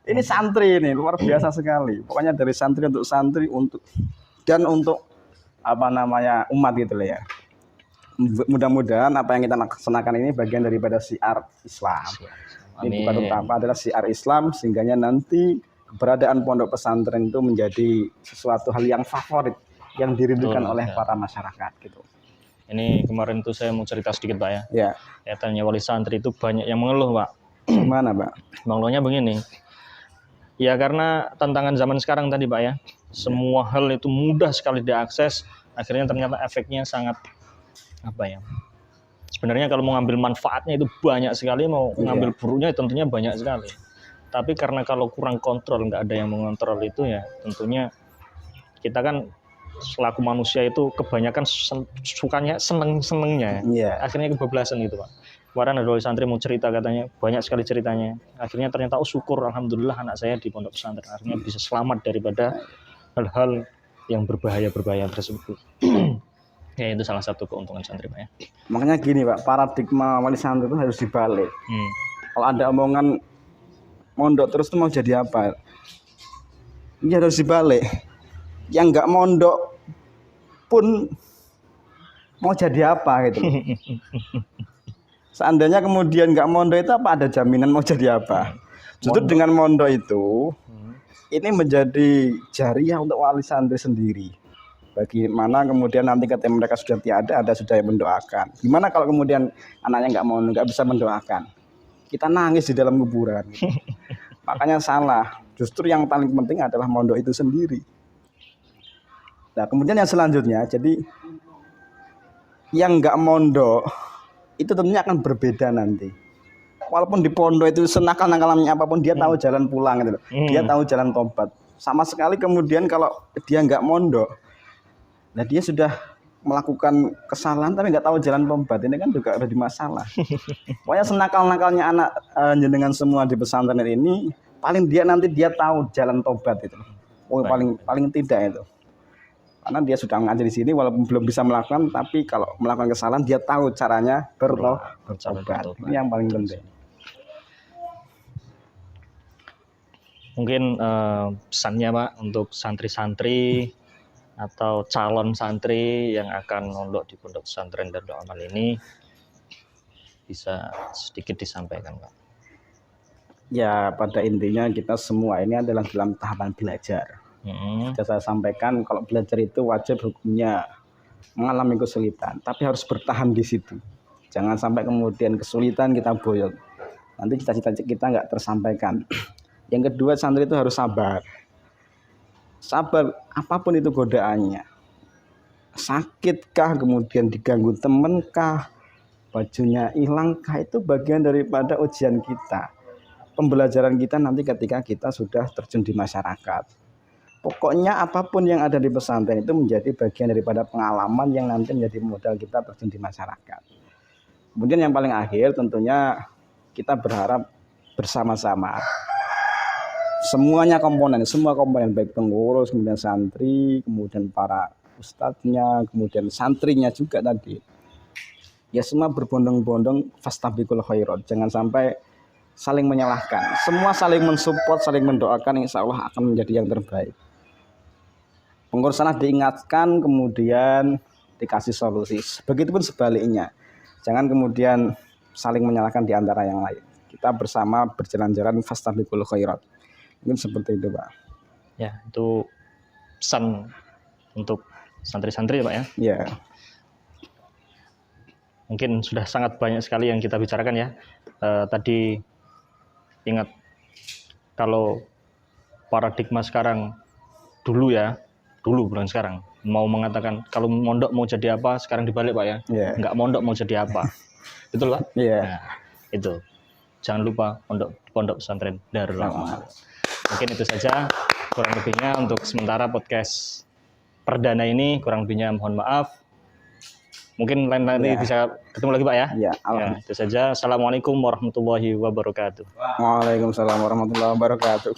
Ini santri ini luar biasa sekali. Pokoknya dari santri untuk apa namanya umat gitu loh ya. Mudah-mudahan apa yang kita laksanakan ini bagian daripada syiar Islam. Ini bukan utama, adalah syiar Islam sehingga nanti keberadaan pondok pesantren itu menjadi sesuatu hal yang favorit yang dirindukan oleh para masyarakat gitu. Ini kemarin tuh saya mau cerita sedikit Pak ya. Ya. Katanya wali santri itu banyak yang mengeluh Pak. Gimana Pak? Mengeluhnya begini. Ya karena tantangan zaman sekarang tadi Pak ya. Semua hal itu mudah sekali diakses. Akhirnya ternyata efeknya sangat apa ya. Sebenarnya kalau mau ngambil manfaatnya itu banyak sekali. Mau ngambil buruknya tentunya banyak sekali. Tapi karena kalau kurang kontrol, nggak ada yang mengontrol itu ya tentunya kita kan selaku manusia itu kebanyakan sukanya seneng-senengnya. Akhirnya kebablasan gitu Pak. Kemarin ada wali santri mau cerita katanya, banyak sekali ceritanya. Akhirnya ternyata syukur alhamdulillah anak saya di pondok pesantren. Akhirnya bisa selamat daripada hal-hal yang berbahaya tersebut. Ya itu salah satu keuntungan santri Pak ya. Makanya gini Pak, paradigma wali santri itu harus dibalik. Kalau ada omongan mondok terus itu mau jadi apa? Ini harus dibalik. Yang nggak mondok pun mau jadi apa gitu. Seandainya kemudian nggak mondok itu apa ada jaminan mau jadi apa? Justru dengan mondok itu ini menjadi jariah untuk wali santri sendiri. Bagaimana kemudian nanti ketika mereka sudah tiada, ada sudah yang mendoakan. Gimana kalau kemudian anaknya nggak mau, nggak bisa mendoakan? Kita nangis di dalam kuburan. Makanya salah. Justru yang paling penting adalah mondok itu sendiri. Nah kemudian yang selanjutnya, jadi yang nggak mondok itu tentunya akan berbeda nanti. Walaupun di pondok itu senakal-nakalnya apapun dia tahu jalan pulang gitu. Dia tahu jalan tobat. Sama sekali kemudian kalau dia nggak mondok, nah dia sudah melakukan kesalahan tapi nggak tahu jalan tobat, ini kan juga ada di masalah. Pokoknya senakal-nakalnya anak jenengan semua di pesantren ini, paling dia nanti dia tahu jalan tobat itu. Oh paling tidak itu. Karena dia sudah mengajar di sini walaupun belum bisa melakukan, tapi kalau melakukan kesalahan dia tahu caranya bertobat. Ini yang paling penting. Mungkin pesannya Pak untuk santri-santri atau calon santri yang akan mondok di pondok pesantren Darul Amal ini bisa sedikit disampaikan Pak. Ya pada intinya kita semua ini adalah dalam tahapan belajar. Sudah saya sampaikan kalau belajar itu wajib hukumnya mengalami kesulitan, tapi harus bertahan di situ. Jangan sampai kemudian kesulitan kita boyong. Nanti cita-cita kita nggak tersampaikan. Yang kedua, santri itu harus sabar. Sabar apapun itu godaannya. Sakitkah, kemudian diganggu temenkah, bajunya hilangkah, itu bagian daripada ujian kita. Pembelajaran kita nanti ketika kita sudah terjun di masyarakat. Pokoknya apapun yang ada di pesantren itu menjadi bagian daripada pengalaman yang nanti menjadi modal kita terjun di masyarakat. Kemudian yang paling akhir tentunya kita berharap bersama-sama semua komponen baik pengurus, kemudian santri, kemudian para ustadznya, kemudian santrinya juga tadi. Ya semua berbondong-bondong fastabiqul khairat. Jangan sampai saling menyalahkan. Semua saling mensupport, saling mendoakan, insya Allah akan menjadi yang terbaik. Pengurus sana diingatkan, kemudian dikasih solusi. Begitupun sebaliknya. Jangan kemudian saling menyalahkan di antara yang lain. Kita bersama berjalan-jalan fastabiqul khairat. Mungkin seperti itu Pak. Ya itu pesan untuk santri-santri ya Pak ya. Ya. Mungkin sudah sangat banyak sekali yang kita bicarakan ya. Tadi ingat kalau paradigma sekarang dulu bukan sekarang, mau mengatakan kalau mondok mau jadi apa, sekarang dibalik Pak ya. Iya. Nggak mondok mau jadi apa. Betul Pak? Iya. Nah, itu. Jangan lupa pondok pesantren Darul Amal. Mungkin itu saja kurang lebihnya untuk sementara podcast perdana ini, kurang lebihnya mohon maaf. Mungkin lain kali bisa ketemu lagi Pak ya. Ya, Ya, itu saja. Assalamualaikum warahmatullahi wabarakatuh. Waalaikumsalam warahmatullahi wabarakatuh.